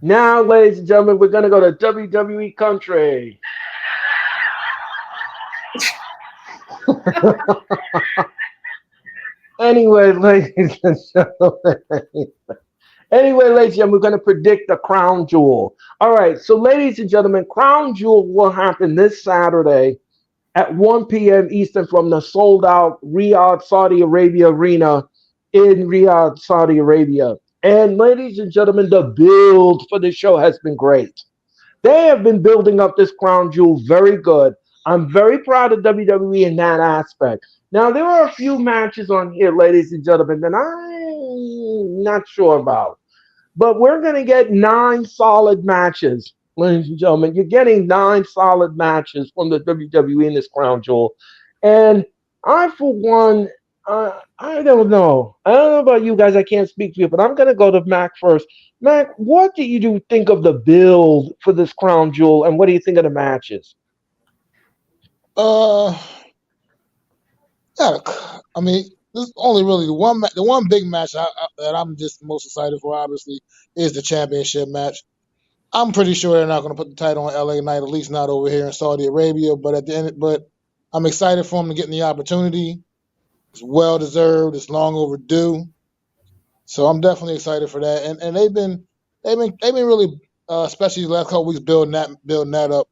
Now, ladies and gentlemen, we're going to go to WWE country. Anyway, ladies and gentlemen. Anyway, ladies and gentlemen, we're going to predict the Crown Jewel. All right, so ladies and gentlemen, Crown Jewel will happen this Saturday at 1 p.m. Eastern from the sold out Riyadh, Saudi Arabia arena in Riyadh, Saudi Arabia. And ladies and gentlemen, the build for the show has been great. They have been building up this Crown Jewel very good. I'm very proud of WWE in that aspect. Now, there are a few matches on here, ladies and gentlemen, that I'm not sure about. But we're going to get 9 solid matches, ladies and gentlemen. You're getting 9 solid matches from the WWE in this Crown Jewel. And I, for one, I don't know. I don't know about you guys. I can't speak for you, but I'm gonna go to Mac first. Mac, what do you think of the build for this crown jewel, and what do you think of the matches? Uh, yeah, I mean, there's only really the one big match that I'm just most excited for. Obviously, is the championship match. I'm pretty sure they're not going to put the title on LA Knight, at least not over here in Saudi Arabia. But at the end, but I'm excited for him to get the opportunity. It's well deserved. It's long overdue. So I'm definitely excited for that. And they've been really, especially the last couple weeks, building that up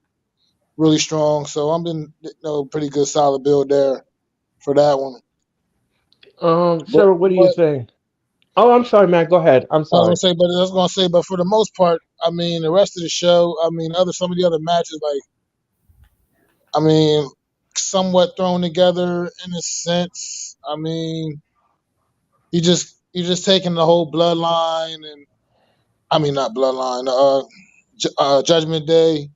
really strong. So I'm been pretty good solid build there for that one. But Sarah, what do you but think? Oh, I'm sorry, Mac. Go ahead. I'm sorry. I was gonna say, but for the most part, I mean, the rest of the show, I mean, some of the other matches, like, I mean, somewhat thrown together in a sense. I mean, you just taking the whole bloodline and I mean not bloodline, Judgment Day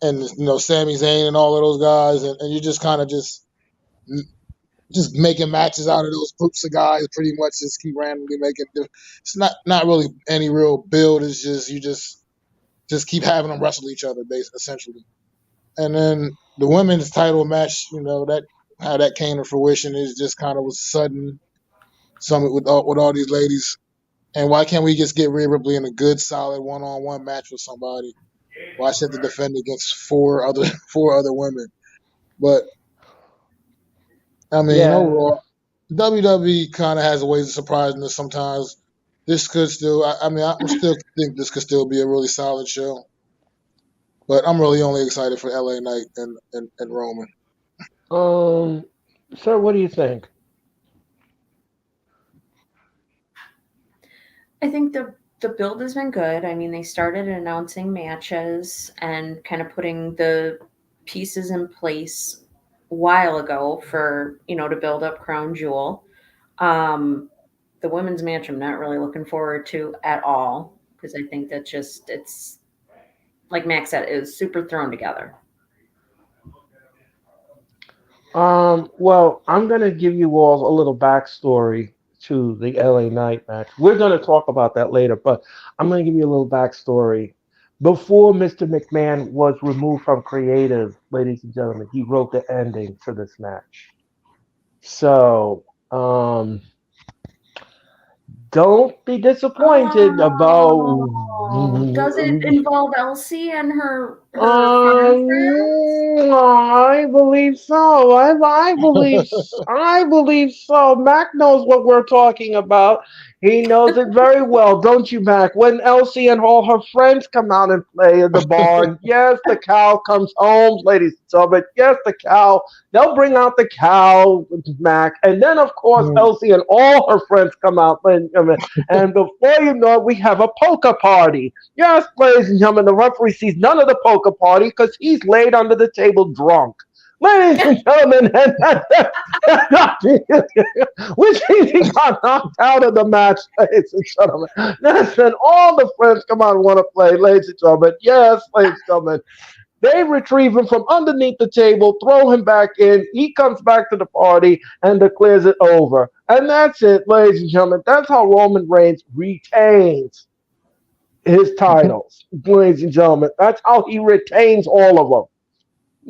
and Sami Zayn and all of those guys, and you just kind of just making matches out of those groups of guys, pretty much just keep randomly making. It's not really any real build. It's just you just keep having them wrestle each other, basically, essentially. And then the women's title match, that how that came to fruition is just kind of was sudden. Some with all these ladies, and why can't we just get Rhea Ripley in a good, solid one-on-one match with somebody? Why should they defend against four other women? But I mean, Yeah. overall, WWE kind of has ways of surprising us sometimes. This could still, I mean, I still think this could still be a really solid show. But I'm really only excited for LA Knight and Roman. Um, Sarah, what do you think? I think the build has been good. I mean, they started announcing matches and kind of putting the pieces in place a while ago for to build up Crown Jewel. Um, the women's match, I'm not really looking forward to at all because I think that it's like Max said, it was super thrown together. Well, I'm gonna give you all a little backstory to the LA Knight match. We're gonna talk about that later, but I'm gonna give you a little backstory. Before Mr. McMahon was removed from creative, ladies and gentlemen, he wrote the ending for this match. So, don't be disappointed about. Does it involve Elsie and her farm friends? I believe so. I believe so. Mac knows what we're talking about. He knows it very well, don't you, Mac? When Elsie and all her friends come out and play in the barn, yes, the cow comes home, ladies and gentlemen. Yes, the cow. They'll bring out the cow, Mac, and then of course Mm. Elsie and all her friends come out, and before you know it, we have a polka party. Yes, ladies and gentlemen, the referee sees none of the poker party because he's laid under the table drunk. Ladies and gentlemen, which means he got knocked out of the match, ladies and gentlemen. Listen, all the friends come out and want to play, ladies and gentlemen. Yes, ladies and gentlemen. They retrieve him from underneath the table, throw him back in. He comes back to the party and declares it over. And that's it, ladies and gentlemen. That's how Roman Reigns retains his titles, ladies and gentlemen. That's how he retains all of them,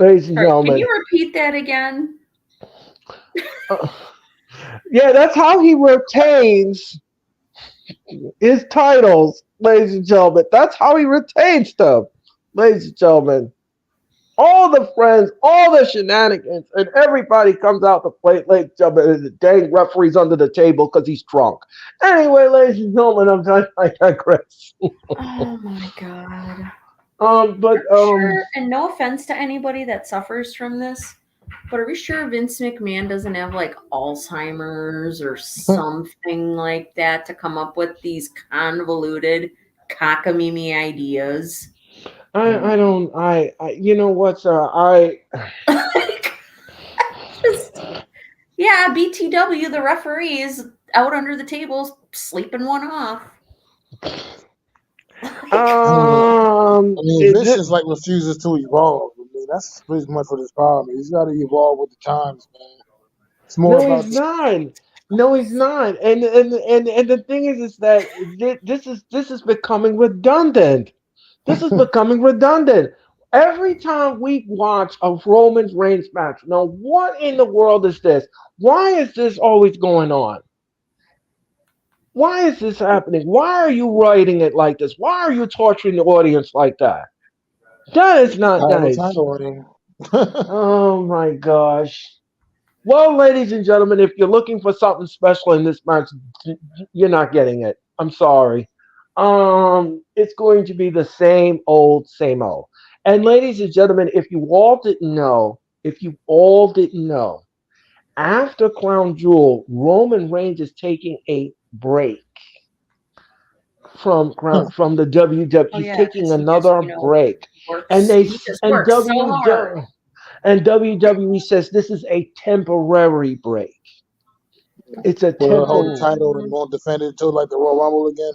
ladies and Sorry, can gentlemen. you repeat that again? Uh, yeah, that's how he retains his titles, ladies and gentlemen. That's how he retains them, ladies and gentlemen. All the friends, all the shenanigans, and everybody comes out to play, ladies and gentlemen, and the dang referee's under the table because he's drunk. Anyway, ladies and gentlemen, I digress. Oh my god. But Sure, and no offense to anybody that suffers from this, but are we sure Vince McMahon doesn't have like Alzheimer's or something like that to come up with these convoluted cockamamie ideas? I don't you know what I Just, yeah, BTW, the referee, is out under the table sleeping one off. I mean, Vince it, just like refuses to evolve. I mean, that's pretty much what his problem is. He's got to evolve with the times, man. It's more No, about he's not. No, he's not. And the thing is that this is becoming redundant. This is becoming redundant. Every time we watch a Roman Reigns match, now what in the world is this? Why is this always going on? Why is this happening? Why are you writing it like this? Why are you torturing the audience like that? That is not nice. titling. Oh my gosh. Well, ladies and gentlemen, if you're looking for something special in this match, you're not getting it. I'm sorry. It's going to be the same old, same old. And ladies and gentlemen, if you all didn't know, after Crown Jewel, Roman Reigns is taking a break from the WWE. Oh He's yeah, taking because he just, another break, and works. they He just and works so hard. WWE says this is a temporary break. It's a He'll hold the temporary. title and Mhm. won't defend it until like the Royal Rumble again.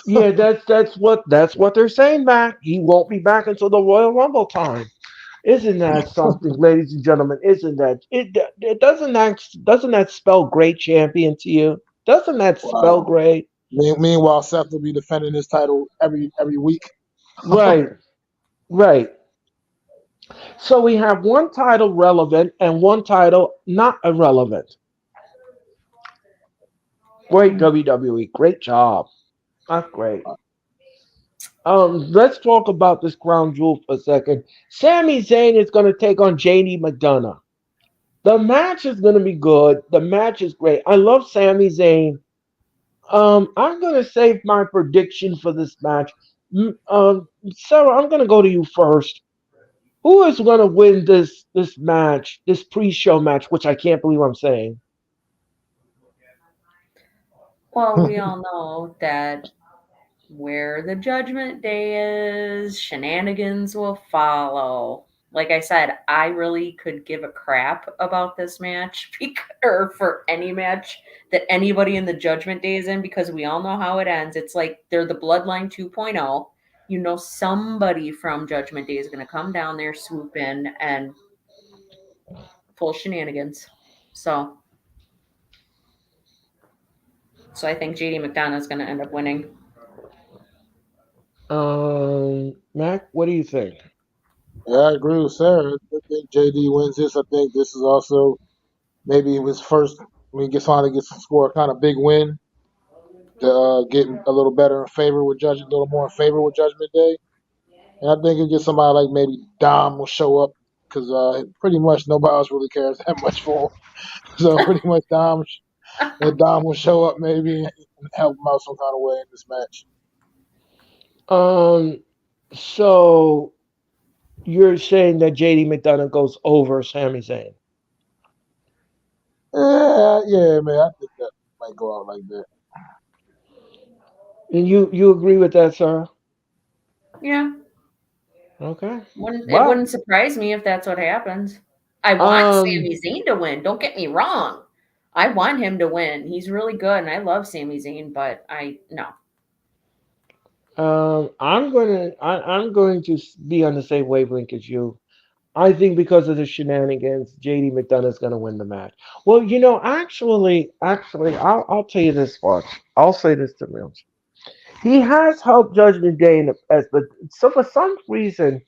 Yeah, that's what they're saying back. He won't be back until the Royal Rumble time. Isn't that something, ladies and gentlemen? Isn't that it? It doesn't that spell great champion to you? Doesn't that spell Wow. great? Meanwhile, Seth will be defending his title every week. Right, right. So we have one title relevant and one title not irrelevant. Great WWE, great job. That's great. Let's talk about this crown jewel for a second. Sami Zayn is going to take on JD McDonough. The match is going to be good. The match is great. I love Sami Zayn. I'm going to save my prediction for this match. Sarah, I'm going to go to you first. Who is going to win this match, this pre-show match, which I can't believe I'm saying? Well, we all know that where the Judgment Day is, shenanigans will follow. Like I said, I really could give a crap about this match or for any match that anybody in the Judgment Day is in because we all know how it ends. It's like they're the Bloodline 2.0. You know, somebody from Judgment Day is going to come down there, swoop in, and pull shenanigans. So, so I think JD McDonough is going to end up winning. Mac, what do you think? Yeah, I agree with Sarah. I think JD wins this. I think this is also maybe his first when he gets finally gets to score a kind of big win to get a little better in favor with Judge, a little more in favor with Judgment Day. And I think it gets somebody like maybe Dom will show up because pretty much nobody else really cares that much for him. So pretty much Dom will show up maybe and help him out some kind of way in this match. Um, so you're saying that JD McDonough goes over Sami Zayn? Yeah, yeah, man. I think that might go out like that. And you agree with that, sir? Yeah, Okay. it Well, wouldn't surprise me if that's what happens. I want um, Sami Zayn to win. Don't get me wrong. I want him to win. He's really good, and I love Sami Zayn. But I no. I'm going to be on the same wavelength as you. I think because of the shenanigans, JD McDonough is going to win the match. Well, actually, I'll tell you this much. I'll say this to Mills. He has helped Judgment Day so for some reason,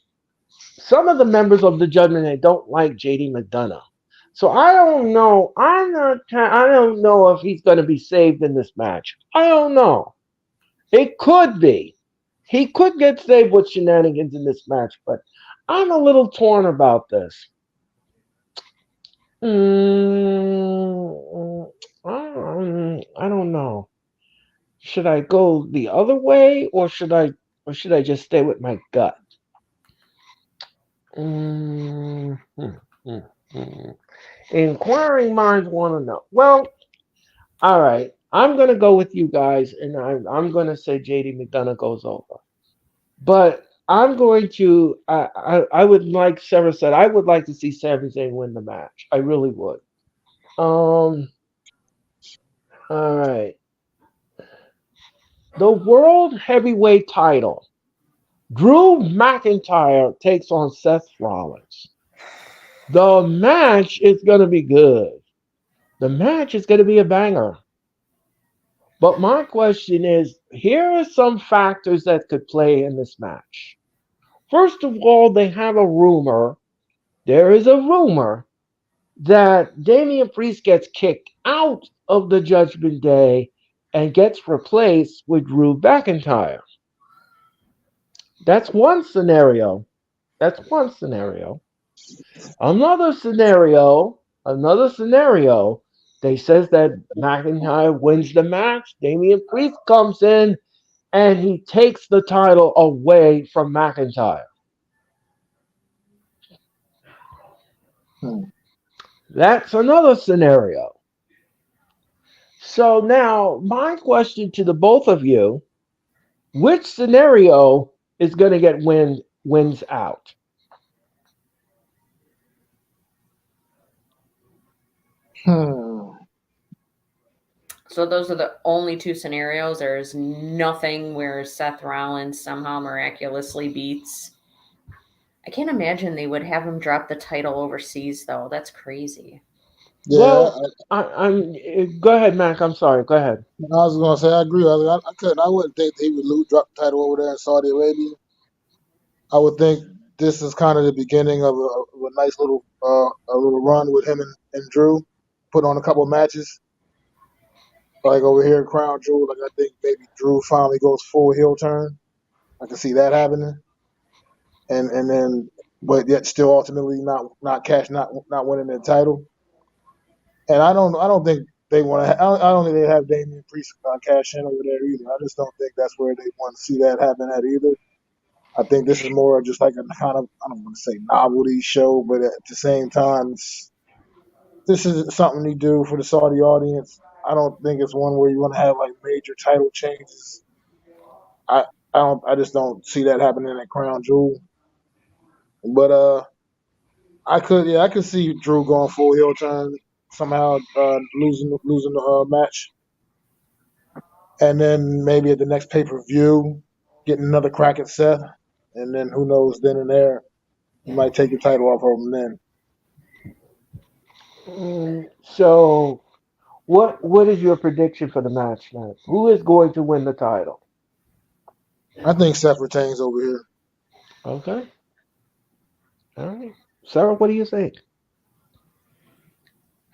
some of the members of the Judgment Day don't like JD McDonough. So I don't know. I don't know if he's going to be saved in this match. I don't know. It could be. He could get saved with shenanigans in this match, but I'm a little torn about this. I don't know. Should I go the other way, or should I just stay with my gut? Mm, hmm, hmm, hmm. Inquiring minds want to know. Well, all right. I'm gonna go with you guys, and I'm gonna say JD McDonough goes over. But I'm going to. I would like Sarah said. I would like to see Sami Zayn win the match. I really would. Um. All right. The World Heavyweight Title. Drew McIntyre takes on Seth Rollins. The match is gonna be good. The match is going to be a banger. But my question is, here are some factors that could play in this match. First of all, they have a rumor. There is a rumor that Damian Priest gets kicked out of the Judgment Day and gets replaced with Drew McIntyre. That's one scenario. That's one scenario. Another scenario, they says that McIntyre wins the match, Damian Priest comes in and he takes the title away from McIntyre. Hmm. That's another scenario. So now my question to the both of you, which scenario is going to get wins out? Hmm. So those are the only two scenarios. There's nothing where Seth Rollins somehow miraculously beats. I can't imagine they would have him drop the title overseas, though. That's crazy. Yeah, Well, I'm go ahead, Mac. I'm sorry. Go ahead. I was gonna say I agree. I couldn't. I wouldn't think he would drop the title over there in Saudi Arabia. I would think this is kind of the beginning of a nice little a little run with him and Drew. Put on a couple matches like over here, Crown Jewel. Like I think maybe Drew finally goes full heel turn. I can see that happening, and then but yet still ultimately not cash not winning the title. And I don't think they want to. I don't think they have Damian Priest cash in over there either. I just don't think that's where they want to see that happen at either. I think this is more just like a kind of I don't want to say novelty show, but at the same time, this is something you do for the Saudi audience. I don't think it's one where you want to have like major title changes. I I don't I just don't see that happening at Crown Jewel. But I could see Drew going full heel turn somehow losing the match, and then maybe at the next pay per view getting another crack at Seth, and then who knows then and there he might take the title off of him then. So, what is your prediction for the match, Mac? Who is going to win the title? I think Seth retains over here. Okay. All right. Sarah, what do you think?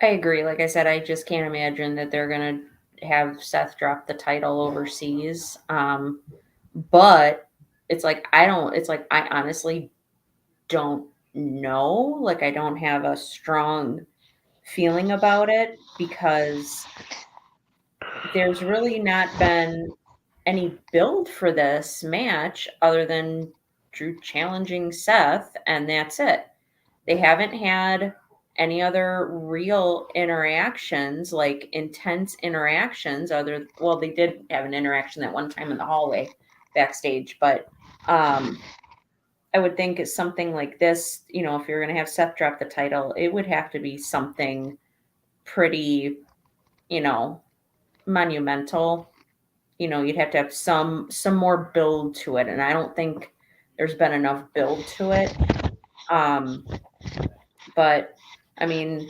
I agree. Like I said, I just can't imagine that they're going to have Seth drop the title overseas. But it's like I honestly don't know. Like I don't have a strong feeling about it because there's really not been any build for this match other than Drew challenging Seth, and that's it. They haven't had any other real interactions, like intense interactions, well, they did have an interaction that one time in the hallway backstage, but um I would think it's something like this, if you're gonna have Seth drop the title, it would have to be something pretty, you know, monumental. You'd have to have some more build to it, and I don't think there's been enough build to it. Um, but I mean,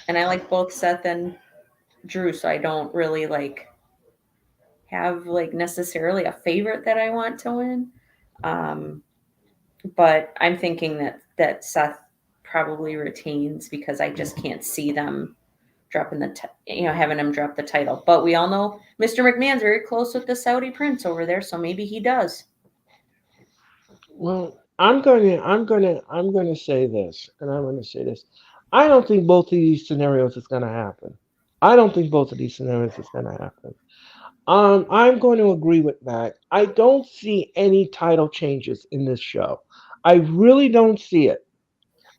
and I like both Seth and Drew, so I don't really have necessarily a favorite that I want to win. Um, but I'm thinking that Seth probably retains because I just can't see them dropping having him drop the title. But we all know Mr. McMahon's very close with the Saudi prince over there, so maybe he does. Well, I'm going to say this, and I'm going to say this. I don't think both of these scenarios is going to happen. I don't think both of these scenarios is going to happen. I'm going to agree with Matt. I don't see any title changes in this show. I really don't see it.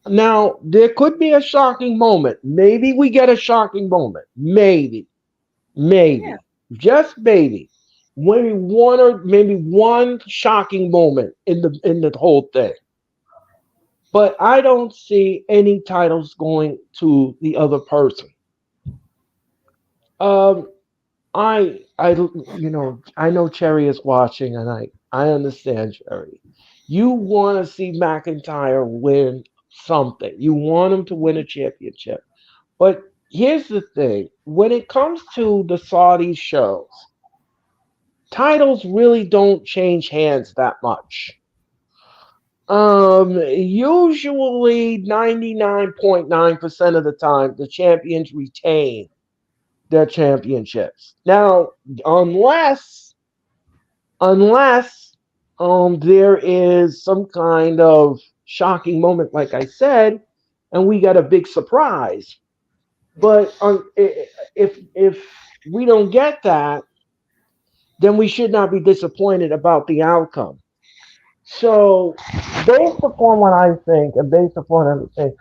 Now, there could be a shocking moment. Maybe we get a shocking moment. Yeah. Maybe, just maybe. Maybe one shocking moment in the whole thing. But I don't see any titles going to the other person. Um, I know Cherry is watching, and I understand Cherry. You want to see McIntyre win something. You want him to win a championship, but here's the thing. When it comes to the Saudi shows, titles really don't change hands that much. Usually 99.9% of the time, the champions retain their championships. Now, unless unless there is some kind of shocking moment, like I said, and we got a big surprise. But if we don't get that, then we should not be disappointed about the outcome. So, based upon what I think, and based upon everything,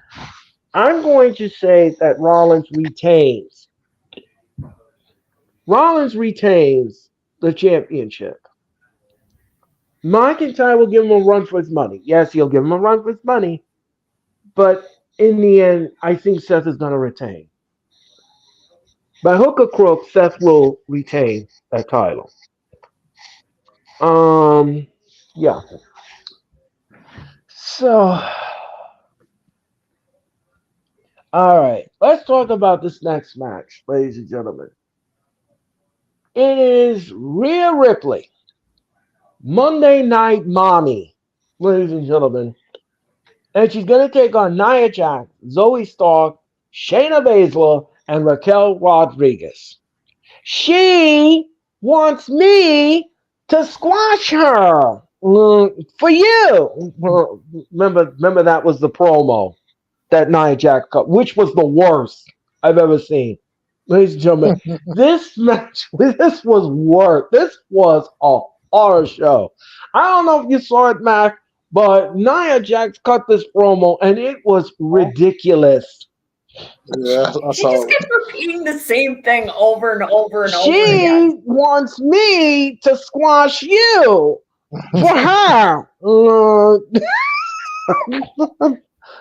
I'm going to say that Rollins retains the championship. McIntyre will give him a run for his money. Yes, he'll give him a run for his money, but in the end, I think Seth is going to retain. By hook or crook, Seth will retain that title. Um, yeah. So, all right, let's talk about this next match, ladies and gentlemen. It is Rhea Ripley, Monday Night Mommy, ladies and gentlemen, and she's going to take on Nia Jax, Zoe Stark, Shayna Baszler, and Raquel Rodriguez. She wants me to squash her for you. Remember that was the promo that Nia Jax cut, which was the worst I've ever seen. Ladies and gentlemen, this match, this was work. This was a horror show. I don't know if you saw it, Mac, but Nia Jax cut this promo and it was ridiculous. Yeah, I She just saw it. kept repeating the same thing over and over and over She again. wants me to squash you for her.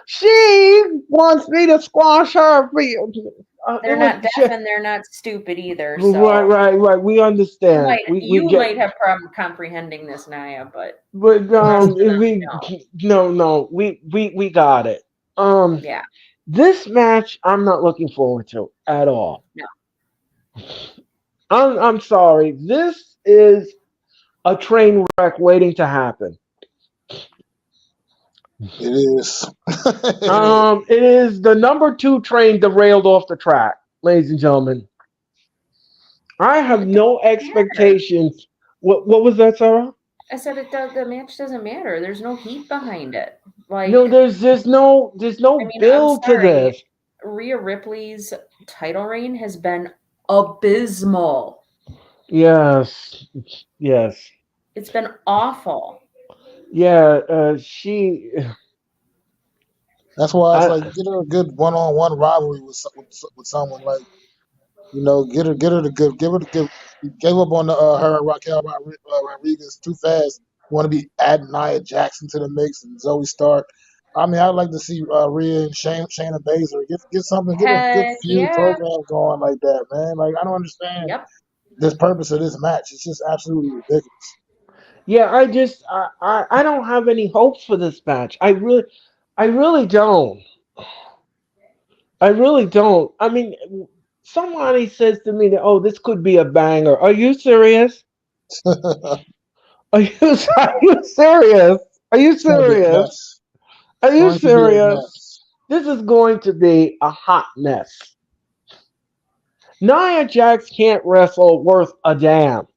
She wants me to squash her for you. They're not deaf and they're not stupid either. Right, So right, right. We understand. We you get. might have problem comprehending this, Naya, but But the rest of them we don't. no, we got it. Um, Yeah, this match I'm not looking forward to at all. no. I'm sorry. This is a train wreck waiting to happen. It is. It is. It is the number two train derailed off the track, ladies and gentlemen. I have It no doesn't matter. expectations. What was that, Sarah? I said it does. The match doesn't matter. There's no heat behind it. No, Like, there's no I mean, I'm build to sorry. this. Rhea Ripley's title reign has been abysmal. Yes, yes, It's been awful. yeah. She. That's why it's I like get her a good one-on-one rivalry with someone like get her the good give her the good. You gave up on her and Raquel Rodriguez too fast. You want to be adding Nia Jackson to the mix and Zoe Stark. I mean, I'd like to see Rhea and Shayna Baszler get something, get a good Heck feud yeah. program going like that, man. Like I don't understand Yep. this purpose of this match. It's just absolutely ridiculous. yeah. I don't have any hopes for this match. I really don't. I really don't. I mean, somebody says to me that, oh, this could be a banger. Are you serious? Are you are you serious? Are you It's gonna be a serious? mess. Are It's you going to be a serious? mess. This is going to be a hot mess. Nia Jax can't wrestle worth a damn.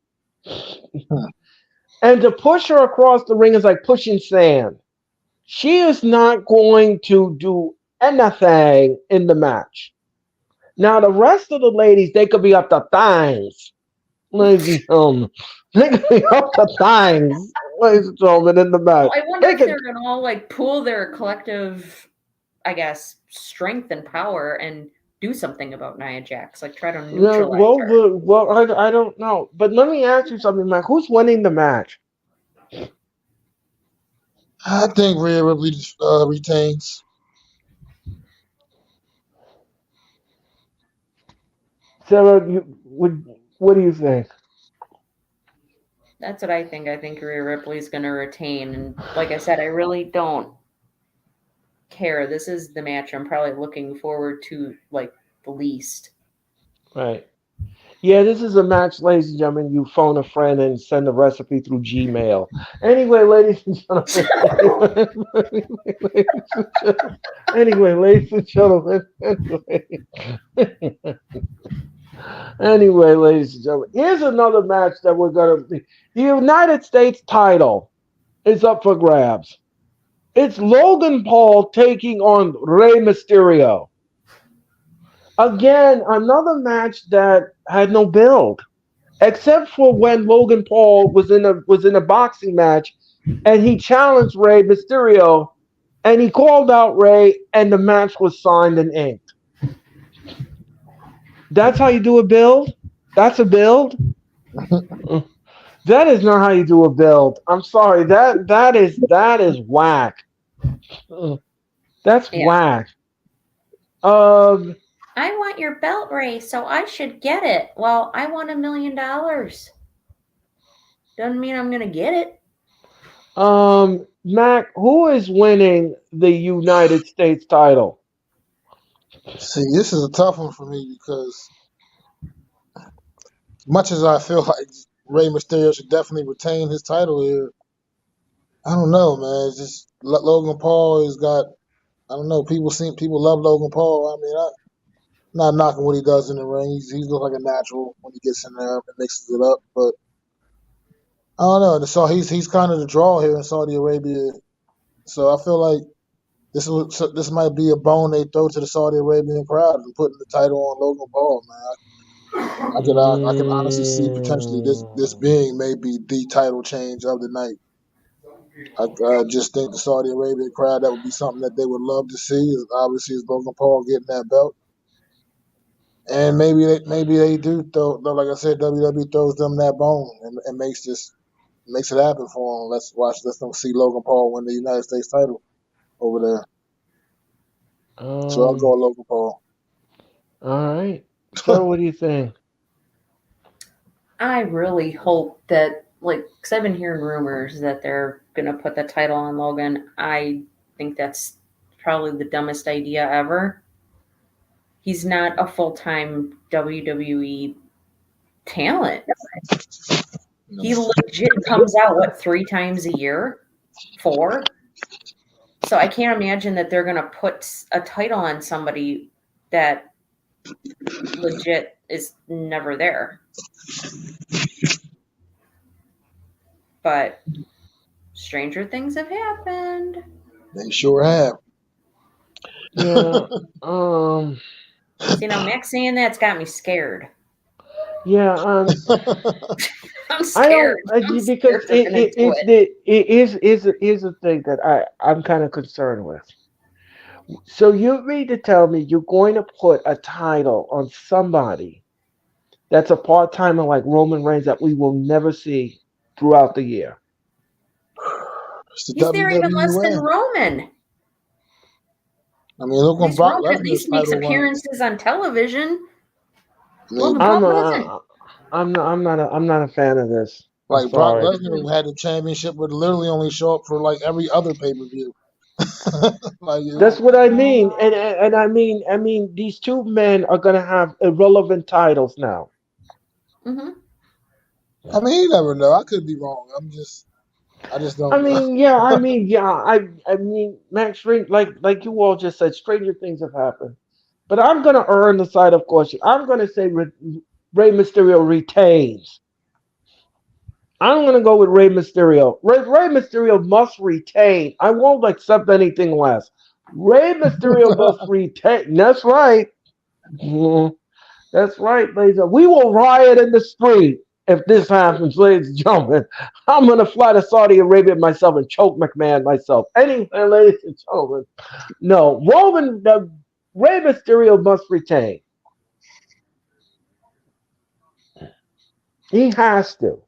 And to push her across the ring is like pushing sand. She is not going to do anything in the match. Now, the rest of the ladies, they could be up to things. Ladies and gentlemen, they could be up to things, ladies and gentlemen, in the match. I wonder They if could, they're gonna all like pool their collective, I guess, strength and power and do something about Nia Jax, like try to neutralize her. I don't know. But let me ask you something, Mike. Who's winning the match? I think Rhea Ripley retains. Sarah, what do you think? That's what I think. I think Rhea Ripley's gonna retain, and like I said, I really don't care. This is the match I'm probably looking forward to like the least. Right. Yeah, this is a match, ladies and gentlemen. You phone a friend and send the recipe through Gmail. Anyway, ladies and gentlemen. Anyway, ladies and gentlemen. Anyway, ladies and gentlemen. Here's another match that we're gonna be. The United States title is up for grabs. It's Logan Paul taking on Rey Mysterio. Again, another match that had no build, except for when Logan Paul was in a boxing match, and he challenged Rey Mysterio, and he called out Rey, and the match was signed and inked. That's how you do a build. That's a build. That is not how you do a build. I'm sorry. That is whack. That's Yeah. whack. Um. I want your belt, Ray, so I should get it. Well, I want $1 million. Doesn't mean I'm gonna get it. Mac, who is winning the United States title? See, this is a tough one for me because much as I feel like Rey Mysterio should definitely retain his title here, I don't know, man. It's just Logan Paul has got. I don't know. People love Logan Paul. I mean, I'm not knocking what he does in the ring. He looks like a natural when he gets in there and mixes it up. But I don't know. So he's kind of the draw here in Saudi Arabia. So I feel like this might be a bone they throw to the Saudi Arabian crowd and putting the title on Logan Paul, man. I can honestly see potentially this Mm. being maybe the title change of the night. I just think the Saudi Arabian crowd, that would be something that they would love to see. Is obviously is Logan Paul getting that belt, and maybe they do throw. Like I said, WWE throws them that bone and makes it happen for them. Let's them see Logan Paul win the United States title over there. So I'll go Um. with Logan Paul. All right, Joe. What do you think? I really hope that, like, because I've been hearing rumors that they're going to put the title on Logan. I think that's probably the dumbest idea ever. He's not a full time WWE talent. He legit comes out, what, 3 times a year? 4? So I can't imagine that they're going to put a title on somebody that legit is never there. But stranger things have happened. They sure have. Yeah. Um. See, now Max saying that's got me scared. Yeah. I'm I scared. don't I'm because scared they're gonna do it's it. is a thing that I'm kind of concerned with. So you mean to tell me you're going to put a title on somebody that's a part timer like Roman Reigns that we will never see throughout the year? It's the He's there even WWE less than way. Roman. I mean, look At on least Brock Roman at Lesnar's least makes title run. appearances on television. I Logan mean, Paul I'm doesn't. I'm not a fan of this. I'm like Brock sorry. Lesnar had the championship, would literally only show up for like every other pay per view. Like, That's what I mean, and I mean these two men are gonna have irrelevant titles now. Mm-hmm. I mean, you never know. I could be wrong. I just I don't. mean, yeah, I mean, Max, like you all just said, stranger things have happened. But I'm gonna err on the side of caution. I'm gonna say Rey Mysterio retains. I'm gonna go with Rey Mysterio. Rey Mysterio must retain. I won't accept anything less. Rey Mysterio must retain. That's right. Mhm. That's right, ladies. We will riot in the street if this happens, ladies and gentlemen. I'm gonna fly to Saudi Arabia myself and choke McMahon myself. Anyway, ladies and gentlemen, no, Rey Mysterio must retain. He has to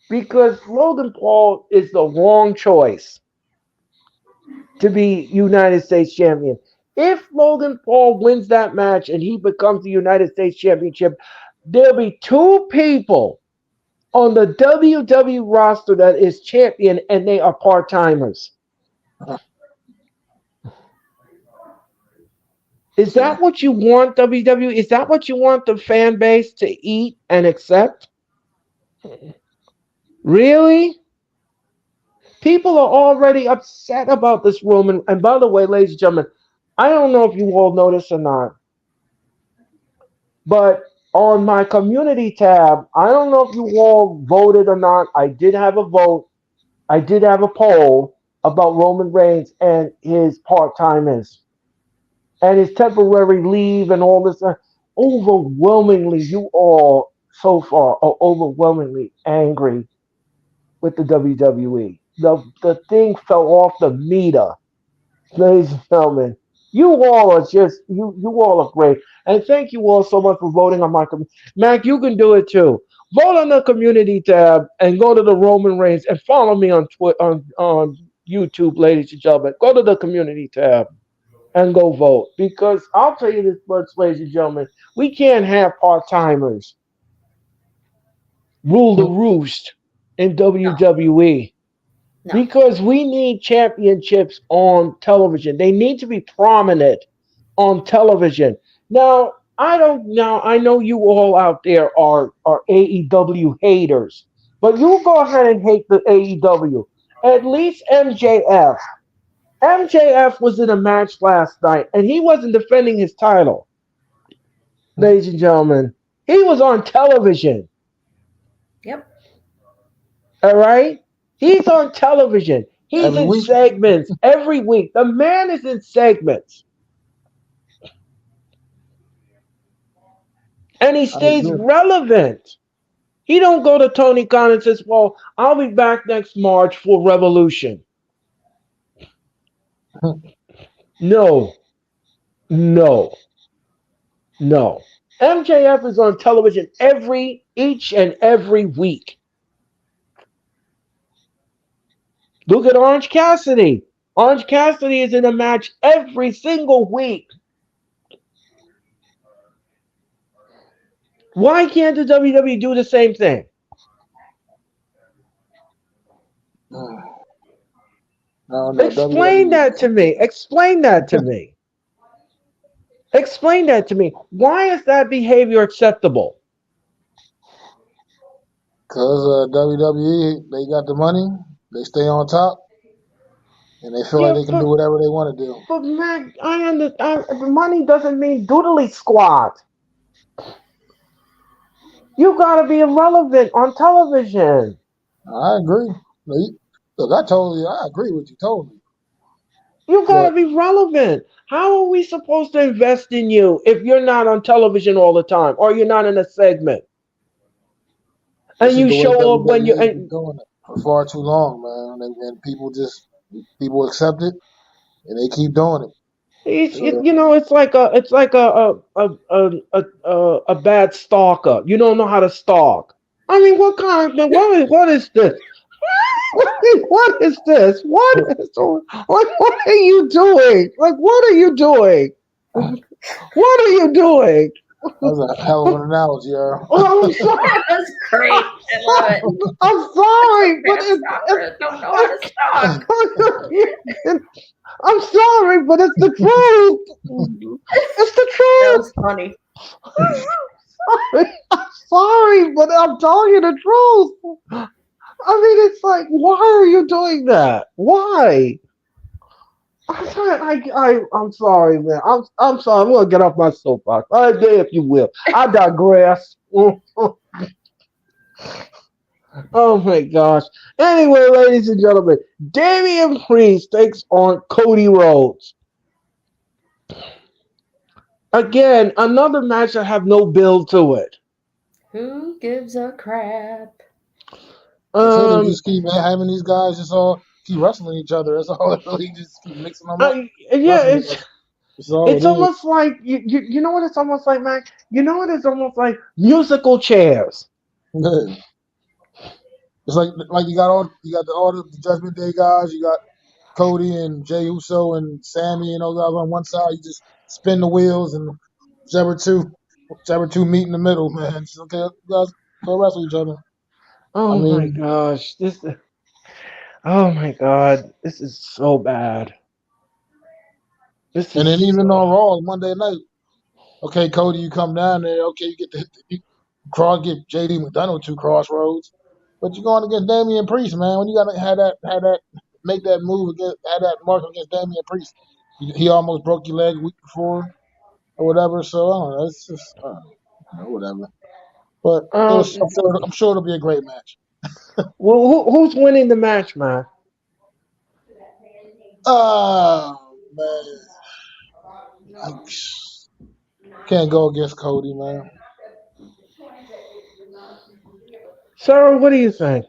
because Logan Paul is the wrong choice to be United States champion. If Logan Paul wins that match and he becomes the United States championship, there'll be 2 people on the WWE roster that is champion and they are part timers. Is that what you want, WWE? Is that what you want the fan base to eat and accept? Really? People are already upset about this Roman. And by the way, ladies and gentlemen, I don't know if you all noticed or not, but on my community tab, I don't know if you all voted or not. I did have a vote. I did have a poll about Roman Reigns and his part timers and his temporary leave and all this. Overwhelmingly, you all so far are overwhelmingly angry with the WWE. The thing fell off the meter, ladies and gentlemen. You all are great, and thank you all so much for voting on my Mac. You can do it too. Vote on the community tab and go to the Roman Reigns and follow me on on YouTube, ladies and gentlemen. Go to the community tab and go vote because I'll tell you this much, ladies and gentlemen, we can't have part timers rule the roost in No, WWE. no. Because we need championships on television. They need to be prominent on television. Now, I know you all out there are AEW haters, but you go ahead and hate the AEW. At least MJF. MJF was in a match last night and he wasn't defending his title, ladies and gentlemen. He was on television. Yep. All right? He's on television. He's every in week. segments every week. The man is in segments. And he I stays agree. relevant. He don't go to Tony Khan and says, "Well, I'll be back next March for Revolution." No, no, no. MJF is on television each and every week. Look at Orange Cassidy. Orange Cassidy is in a match every single week. Why can't the WWE do the same thing? I don't know. Explain WWE, that to me. Explain that to me. Explain that to me. Why is that behavior acceptable? because WWE, they got the money, they stay on top, and they feel like Yeah, they can do whatever they want to do. but Mac, I understand. Money doesn't mean doodly squat. You gotta be irrelevant on television. I agree. Look, I agree with you totally. You gotta But be relevant. How are we supposed to invest in you if you're not on television all the time or you're not in a segment this and is you the way show up when you? WWE has been doing it for far too long, man. And people accept it, and they keep doing it. So, It's like a bad stalker. You don't know how to stalk. I mean, what is this? What is this? What are you doing? Like, what are you doing? What are you doing? that's a hell of an analogy, Earl. Oh, I'm sorry. That was great. I love it. I'm sorry, but Bad stalker. Don't know how to stalk. I'm sorry, but it's the truth. It's the That truth. was funny. I'm sorry, but I'm telling you the truth. I mean, it's like, why are you doing that? Why? I'm sorry, man. I'm sorry. I'm gonna get off my soapbox. I dare if you will. I digress. Oh my gosh. Anyway, ladies and gentlemen, Damian Priest takes on Cody Rhodes. Again, another match that have no build to it. Who gives a crap? That's it. They Um, just keep having these guys just all keep wrestling each other. That's all. They just keep mixing them up, yeah, wrestling. That's all it's it is. almost like you know what it's almost like, Mac. You know what it's almost like musical chairs. It's like you got all the Judgment Day guys. You got Cody and Jey Uso and Sammy and those guys on one side. You just spin the wheels and whichever two meet in the middle, man. Just, okay, you guys go wrestle each other. I Oh my mean, gosh, this. Oh my god, this is so bad. This And is then even so. on Raw Monday night, okay, Cody, you come down there. Okay, you get get JD McDonough 2 crossroads, but you're going against Damian Priest, man. When you gotta have that make that move against have that mark against Damian Priest, he almost broke your leg a week before or whatever. So I don't know. It's just whatever. But Um. I'm sure it'll be a great match. Well, who's winning the match, man? Oh man, I can't go against Cody, man. Sarah, what do you think?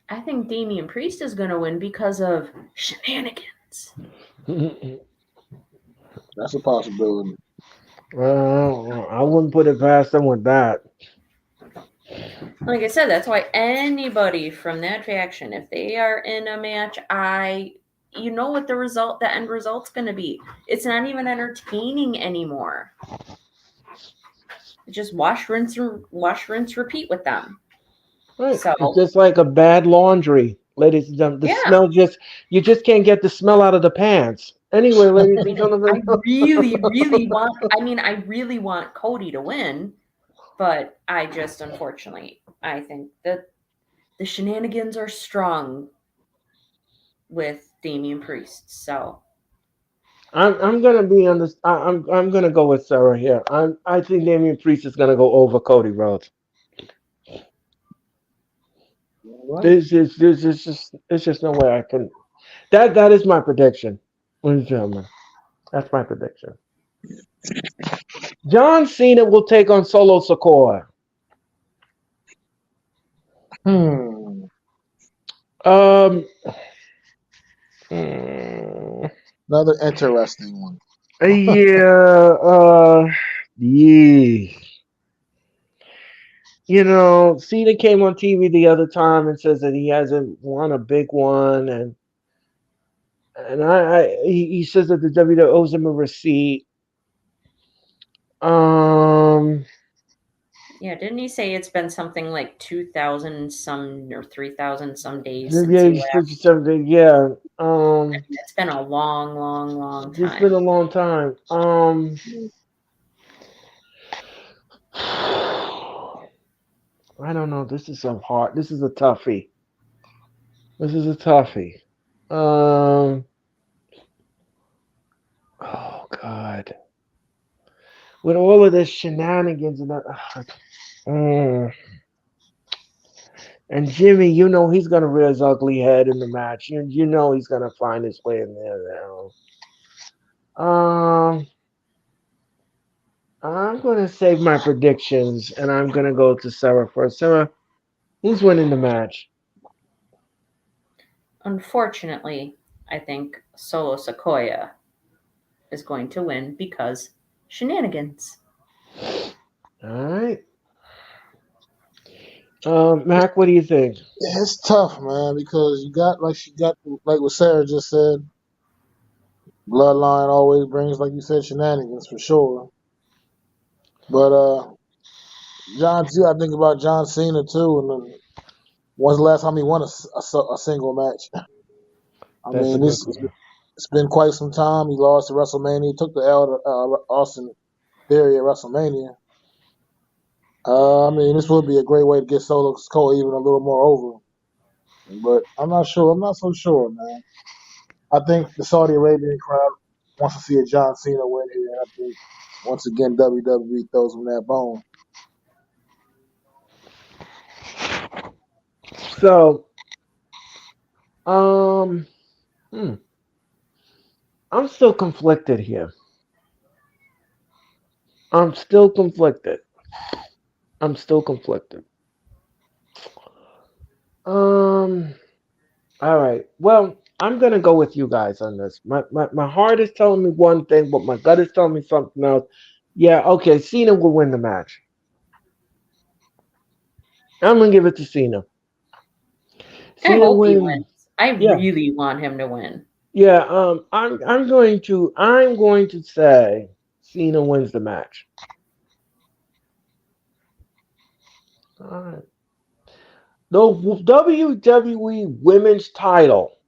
I think Damian Priest is going to win because of shenanigans. That's a possibility. I wouldn't put it past them with that. Like I said, that's why anybody from that faction, if they are in a match, you know what the end result's going to be. It's not even entertaining anymore. Just wash, rinse, repeat with them. Right. So It's just like a bad laundry, ladies and gentlemen. The yeah, smell you just can't get the smell out of the pants. Anyway, ladies I and mean, gentlemen. I really want Cody to win, but I just unfortunately, I think that the shenanigans are strong with Damian Priest. So I'm gonna be on this. I'm gonna go with Sarah here. I think Damian Priest is gonna go over Cody Rhodes. Right? There's just it's just no way I can. That is my prediction, ladies and gentlemen. That's my prediction. John Cena will take on Solo Sikoa. Hmm. Um. mm, Another interesting one. yeah. Yeah. Cena came on TV the other time and says that he hasn't won a big one, and he says that the WWE owes him a receipt. Um, yeah, didn't he say it's been something like 2,000 some or 3,000 some days since yeah, he he said left? something. Yeah. It's been a long, long, long It's been time. a long time. I don't know. This is so hard. This is a toughie. This is a toughie. Um. Oh God. With all of this shenanigans and that. Mm. And Jimmy, he's gonna rear his ugly head in the match. You know he's gonna find his way in there now. I'm gonna save my predictions and I'm gonna go to Sarah first. Sarah, who's winning the match? Unfortunately, I think Solo Sequoia is going to win because shenanigans. All right. Mac, what do you think? Yeah, it's tough, man, because you got like what Sarah just said. Bloodline always brings, like you said, shenanigans for sure. But I think about John Cena too, and then when's the last time he won a single match? I That's a mean, good one. it's been quite some time. He lost at WrestleMania. He took the L to Austin Theory at WrestleMania. I mean, this would be a great way to get Solo Cole even a little more over. But I'm not sure. I'm not so sure, man. I think the Saudi Arabian crowd wants to see a John Cena win here. I think once again WWE throws him that bone. So, um, hmm, I'm still conflicted here. I'm still conflicted. I'm still conflicted. Um, all right. Well, I'm gonna go with you guys on this. My heart is telling me one thing, but my gut is telling me something else. Yeah, okay, Cena will win the match. I'm gonna give it to Cena. I Cena hope he wins. wins. I Yeah, really want him to win. yeah. I'm going to say Cena wins the match. All right. The WWE Women's Title.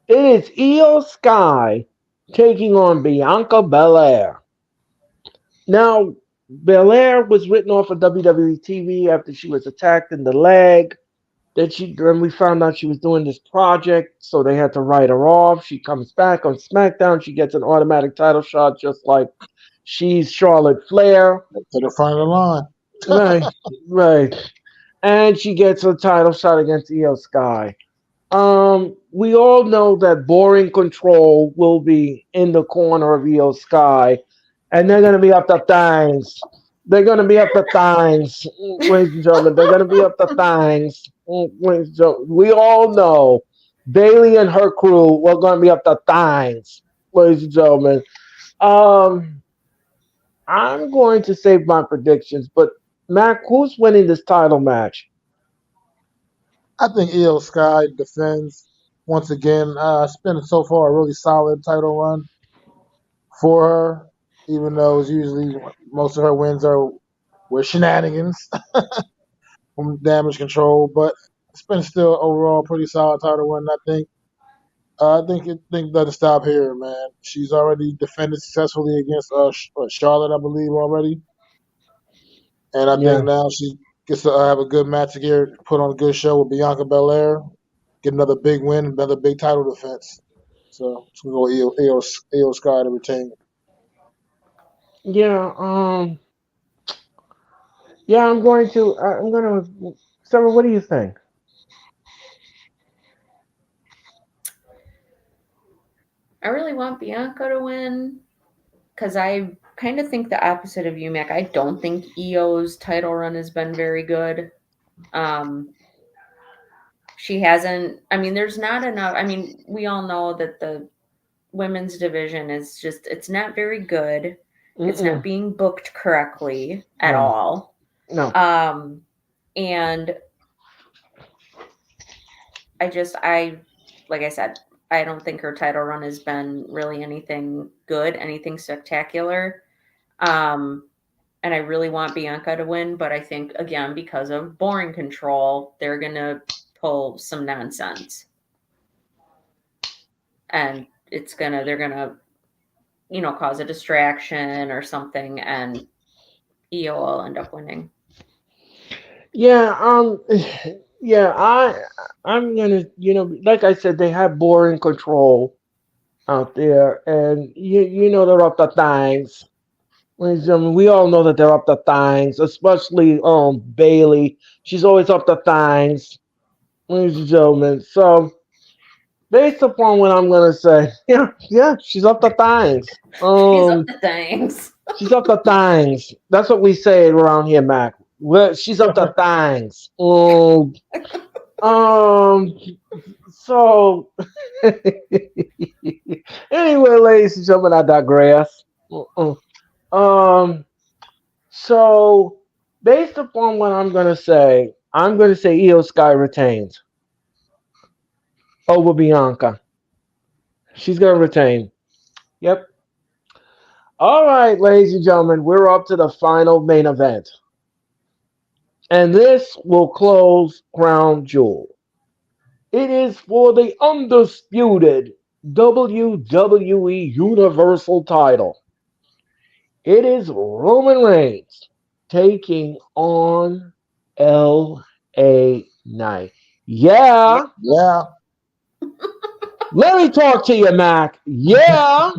It is Io Sky taking on Bianca Belair. Now, Belair was written off of WWE TV after she was attacked in the leg. Then we found out she was doing this project, so they had to write her off. She comes back on SmackDown. She gets an automatic title shot, just like she's Charlotte Flair. To the front of the line. Right, right. And she gets a title shot against Io Sky. We all know that Boring Control will be in the corner of Io Sky, and they're gonna be up the things. They're gonna be up the things, ladies and gentlemen. They're gonna be up the things. Ladies and gentlemen. We all know Bailey and her crew were gonna be up the things, ladies and gentlemen. Um, I'm going to save my predictions, but Mac, who's winning this title match? I think Io Sky defends once again. It's been so far a really solid title run for her, even though it's usually most of her wins are with shenanigans from Damage Control. But it's been still overall pretty solid title run. I think it doesn't stop here, man. She's already defended successfully against Charlotte, I believe, already, and I Yeah. think now she gets to have a good match here, put on a good show with Bianca Belair, get another big win, another big title defense. So it's gonna go Io Sky to retain. Yeah, yeah, I'm gonna, Sarah, what do you think? I really want Bianca to win because I kind of think the opposite of you, Mac. I don't think EO's title run has been very good. Um, she hasn't. I mean, there's not enough. I mean, we all know that the women's division is just, it's not very good. It's not Mm-mm, being booked correctly at no, all. no. Um, and I like I said, I don't think her title run has been really anything good, anything spectacular. Um, and I really want Bianca to win, but I think again because of boring control, they're gonna pull some nonsense, and they're gonna cause a distraction or something, and EO will end up winning. Yeah, yeah, I'm gonna, like I said, they have boring control out there, and you know they're up to things. Ladies and gentlemen, we all know that they're up to things, especially Bailey. She's always up to things, ladies and gentlemen. So based upon what I'm gonna say, yeah, she's up to things. She's up to things. She's up to things. That's what we say around here, Mac. Well, she's up to things. Um. So, anyway, ladies and gentlemen, I digress. Um. So, based upon what I'm gonna say Io Sky retains over Bianca. She's gonna retain. Yep. All right, ladies and gentlemen, we're up to the final main event. And this will close Crown Jewel. It is for the undisputed WWE Universal title. It is Roman Reigns taking on LA Knight. Yeah, Yeah, let me talk to you, Mac. Yeah.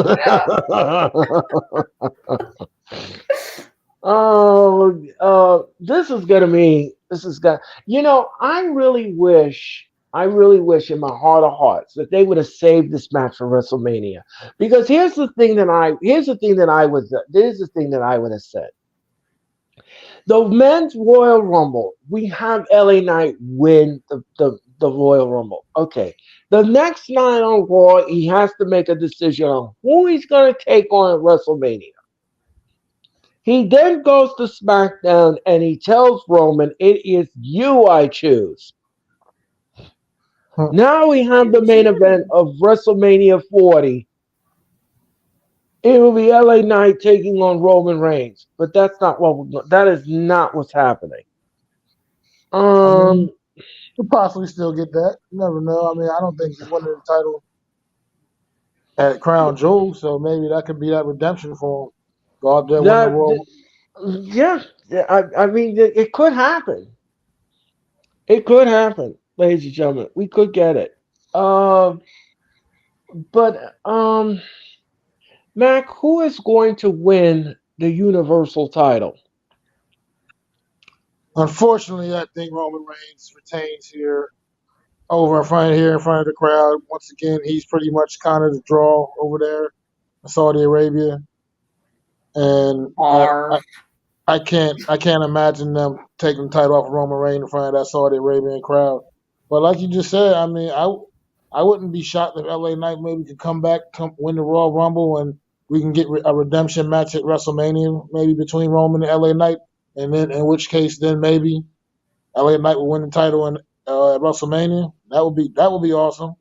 Yeah. Oh, this is gonna be. This is gonna. I really wish in my heart of hearts that they would have saved this match for WrestleMania. Because here's the thing that I would have said. The men's Royal Rumble, we have LA Knight win the Royal Rumble. Okay. The next night on Raw, he has to make a decision on who he's gonna take on at WrestleMania. He then goes to SmackDown and he tells Roman, "It is you I choose." Now we have the main event of WrestleMania 40. It will be LA Knight taking on Roman Reigns, but that is not what's happening. I mean, Um, you could possibly still get that. You never know. I mean, I don't think he's winning the title at Crown Jewel, so maybe that could be that redemption for him. Go out there, win the That, Royal. yeah, yeah. I mean, it could happen. It could happen, ladies and gentlemen. We could get it. Um, but Mac, who is going to win the Universal title? Unfortunately, I think Roman Reigns retains here over in front here in front of the crowd. Once again, he's pretty much kind of the draw over there in Saudi Arabia, and Or I can't imagine them taking the title off of Roman Reigns in front of that Saudi Arabian crowd. But like you just said, I mean, I wouldn't be shocked if LA Knight maybe could come back, win the Royal Rumble, and we can get a redemption match at WrestleMania, maybe between Roman and LA Knight, and then in which case then maybe LA Knight will win the title at WrestleMania. That would be awesome.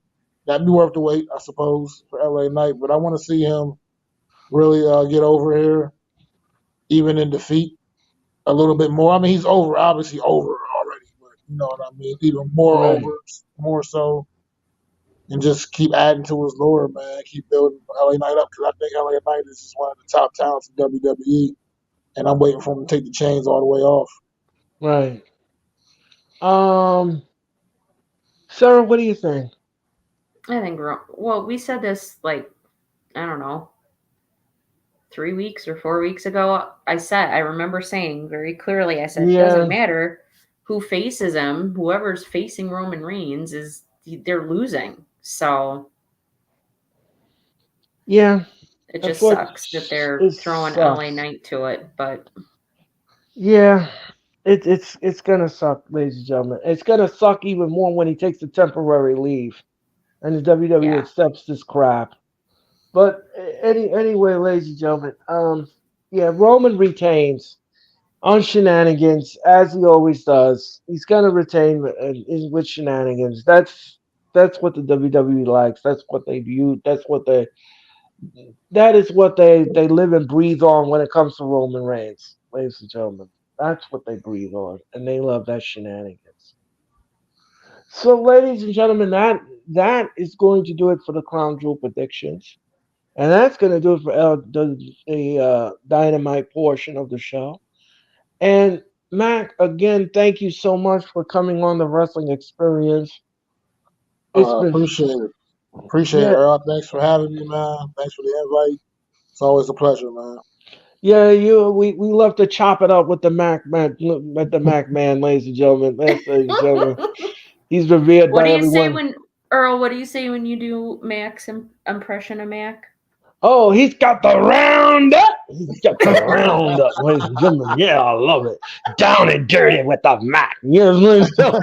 That'd be worth the wait, I suppose, for LA Knight. But I want to see him really get over here, even in defeat a little bit more. I mean, he's obviously over already, but you know what I mean. Even more Right, over, more so, and just keep adding to his lore, man. Keep building LA Knight up because I think LA Knight is just one of the top talents in WWE, and I'm waiting for him to take the chains all the way off. right. Um, Sarah, what do you think? I think well, we said this like I don't know 3 weeks or 4 weeks ago. I remember saying very clearly. I said it doesn't Yeah, matter who faces him. Whoever's facing Roman Reigns they're losing. So yeah. it That's just what sucks that they're it throwing LA sucks. Knight to it. But Yeah, it's gonna suck, ladies and gentlemen. It's gonna suck even more when he takes a temporary leave and the WWE yeah, accepts this crap. But anyway, ladies and gentlemen, yeah, Roman retains on shenanigans as he always does. He's gonna retain with shenanigans. That's what the WWE likes. That's what they view. That is what they live and breathe on when it comes to Roman Reigns, ladies and gentlemen. That's what they breathe on, and they love that shenanigans. So, ladies and gentlemen, that is going to do it for the Crown Jewel predictions. And that's going to do it for the Dynamite portion of the show. And Mac, again, thank you so much for coming on the Wrestling Experience. It's been, Appreciate it. Appreciate it, yeah, Earl. Thanks for having me, man. Thanks for the invite. It's always a pleasure, man. yeah, we love to chop it up with the Mac man, with the Mac man, ladies and gentlemen. Yes, ladies and gentlemen. He's revered what by do you say everyone. when Earl? What do you say when you do Mac's impression of Mac? Oh, he's got the round up. He's got the round up, ladies and gentlemen. Yeah, I love it. Down and dirty with the Mac. Yes, ladies and gentlemen.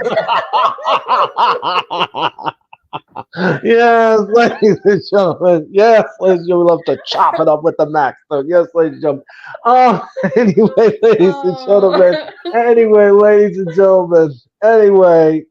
Yes, ladies and gentlemen. Yes, ladies and gentlemen. We love to chop it up with the Mac. So, yes, ladies and gentlemen. Anyway, ladies and gentlemen. Oh. Anyway, ladies and gentlemen. Anyway,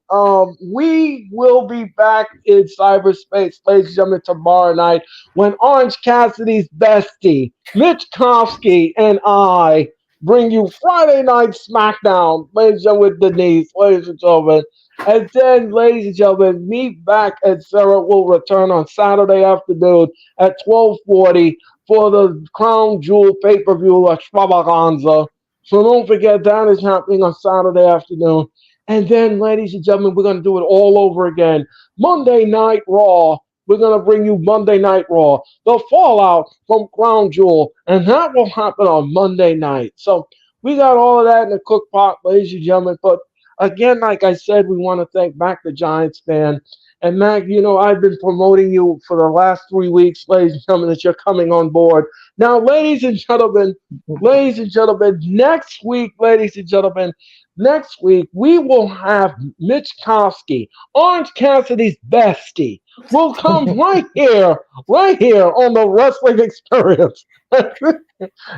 we will be back in cyberspace, ladies and gentlemen, tomorrow night when Orange Cassidy's bestie, Mitch Kofsky, and I bring you Friday Night SmackDown, ladies and gentlemen, with Denise, ladies and gentlemen. And then, ladies and gentlemen, me back and Sarah will return on Saturday afternoon at 12:40 for the Crown Jewel pay-per-view extravaganza. So don't forget that is happening on Saturday afternoon. And then, ladies and gentlemen, we're going to do it all over again. Monday Night Raw. We're going to bring you Monday Night Raw, the fallout from Crown Jewel. And that will happen on Monday night. So we got all of that in the cook pot, ladies and gentlemen. But again, like I said, we want to thank Mac the Giants fan. And Mac, you know, I've been promoting you for the last 3 weeks, ladies and gentlemen, that you're coming on board. Now, ladies and gentlemen, next week, ladies and gentlemen, next week, we will have Mitch Kofsky, Orange Cassidy's bestie, will come right here on the Wrestling Experience.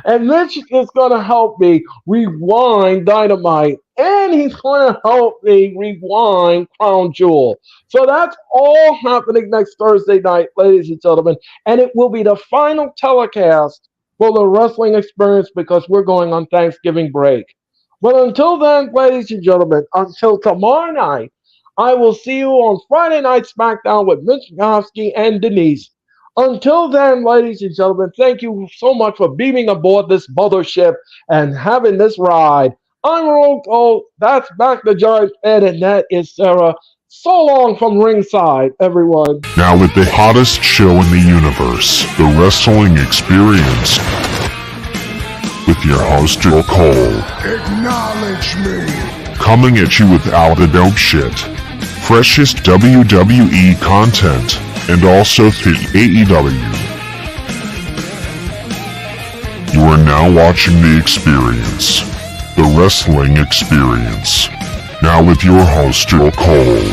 And Mitch is going to help me rewind Dynamite, and he's going to help me rewind Crown Jewel. So that's all happening next Thursday night, ladies and gentlemen. And it will be the final telecast for the Wrestling Experience because we're going on Thanksgiving break. But until then, ladies and gentlemen, until tomorrow night, I will see you on Friday Night SmackDown with Mitch Gofsky and Denise. Until then, ladies and gentlemen, thank you so much for beaming aboard this mothership and having this ride. I'm Earl Cole, that's Back the Giant Ed, and that is Sarah. So long from ringside, everyone. Now with the hottest show in the universe, the Wrestling Experience, with your host Earl Cole. Acknowledge me. Coming at you with all the dope shit, freshest WWE content, and also the AEW. You are now watching The Experience, the Wrestling Experience. Now with your host Earl Cole.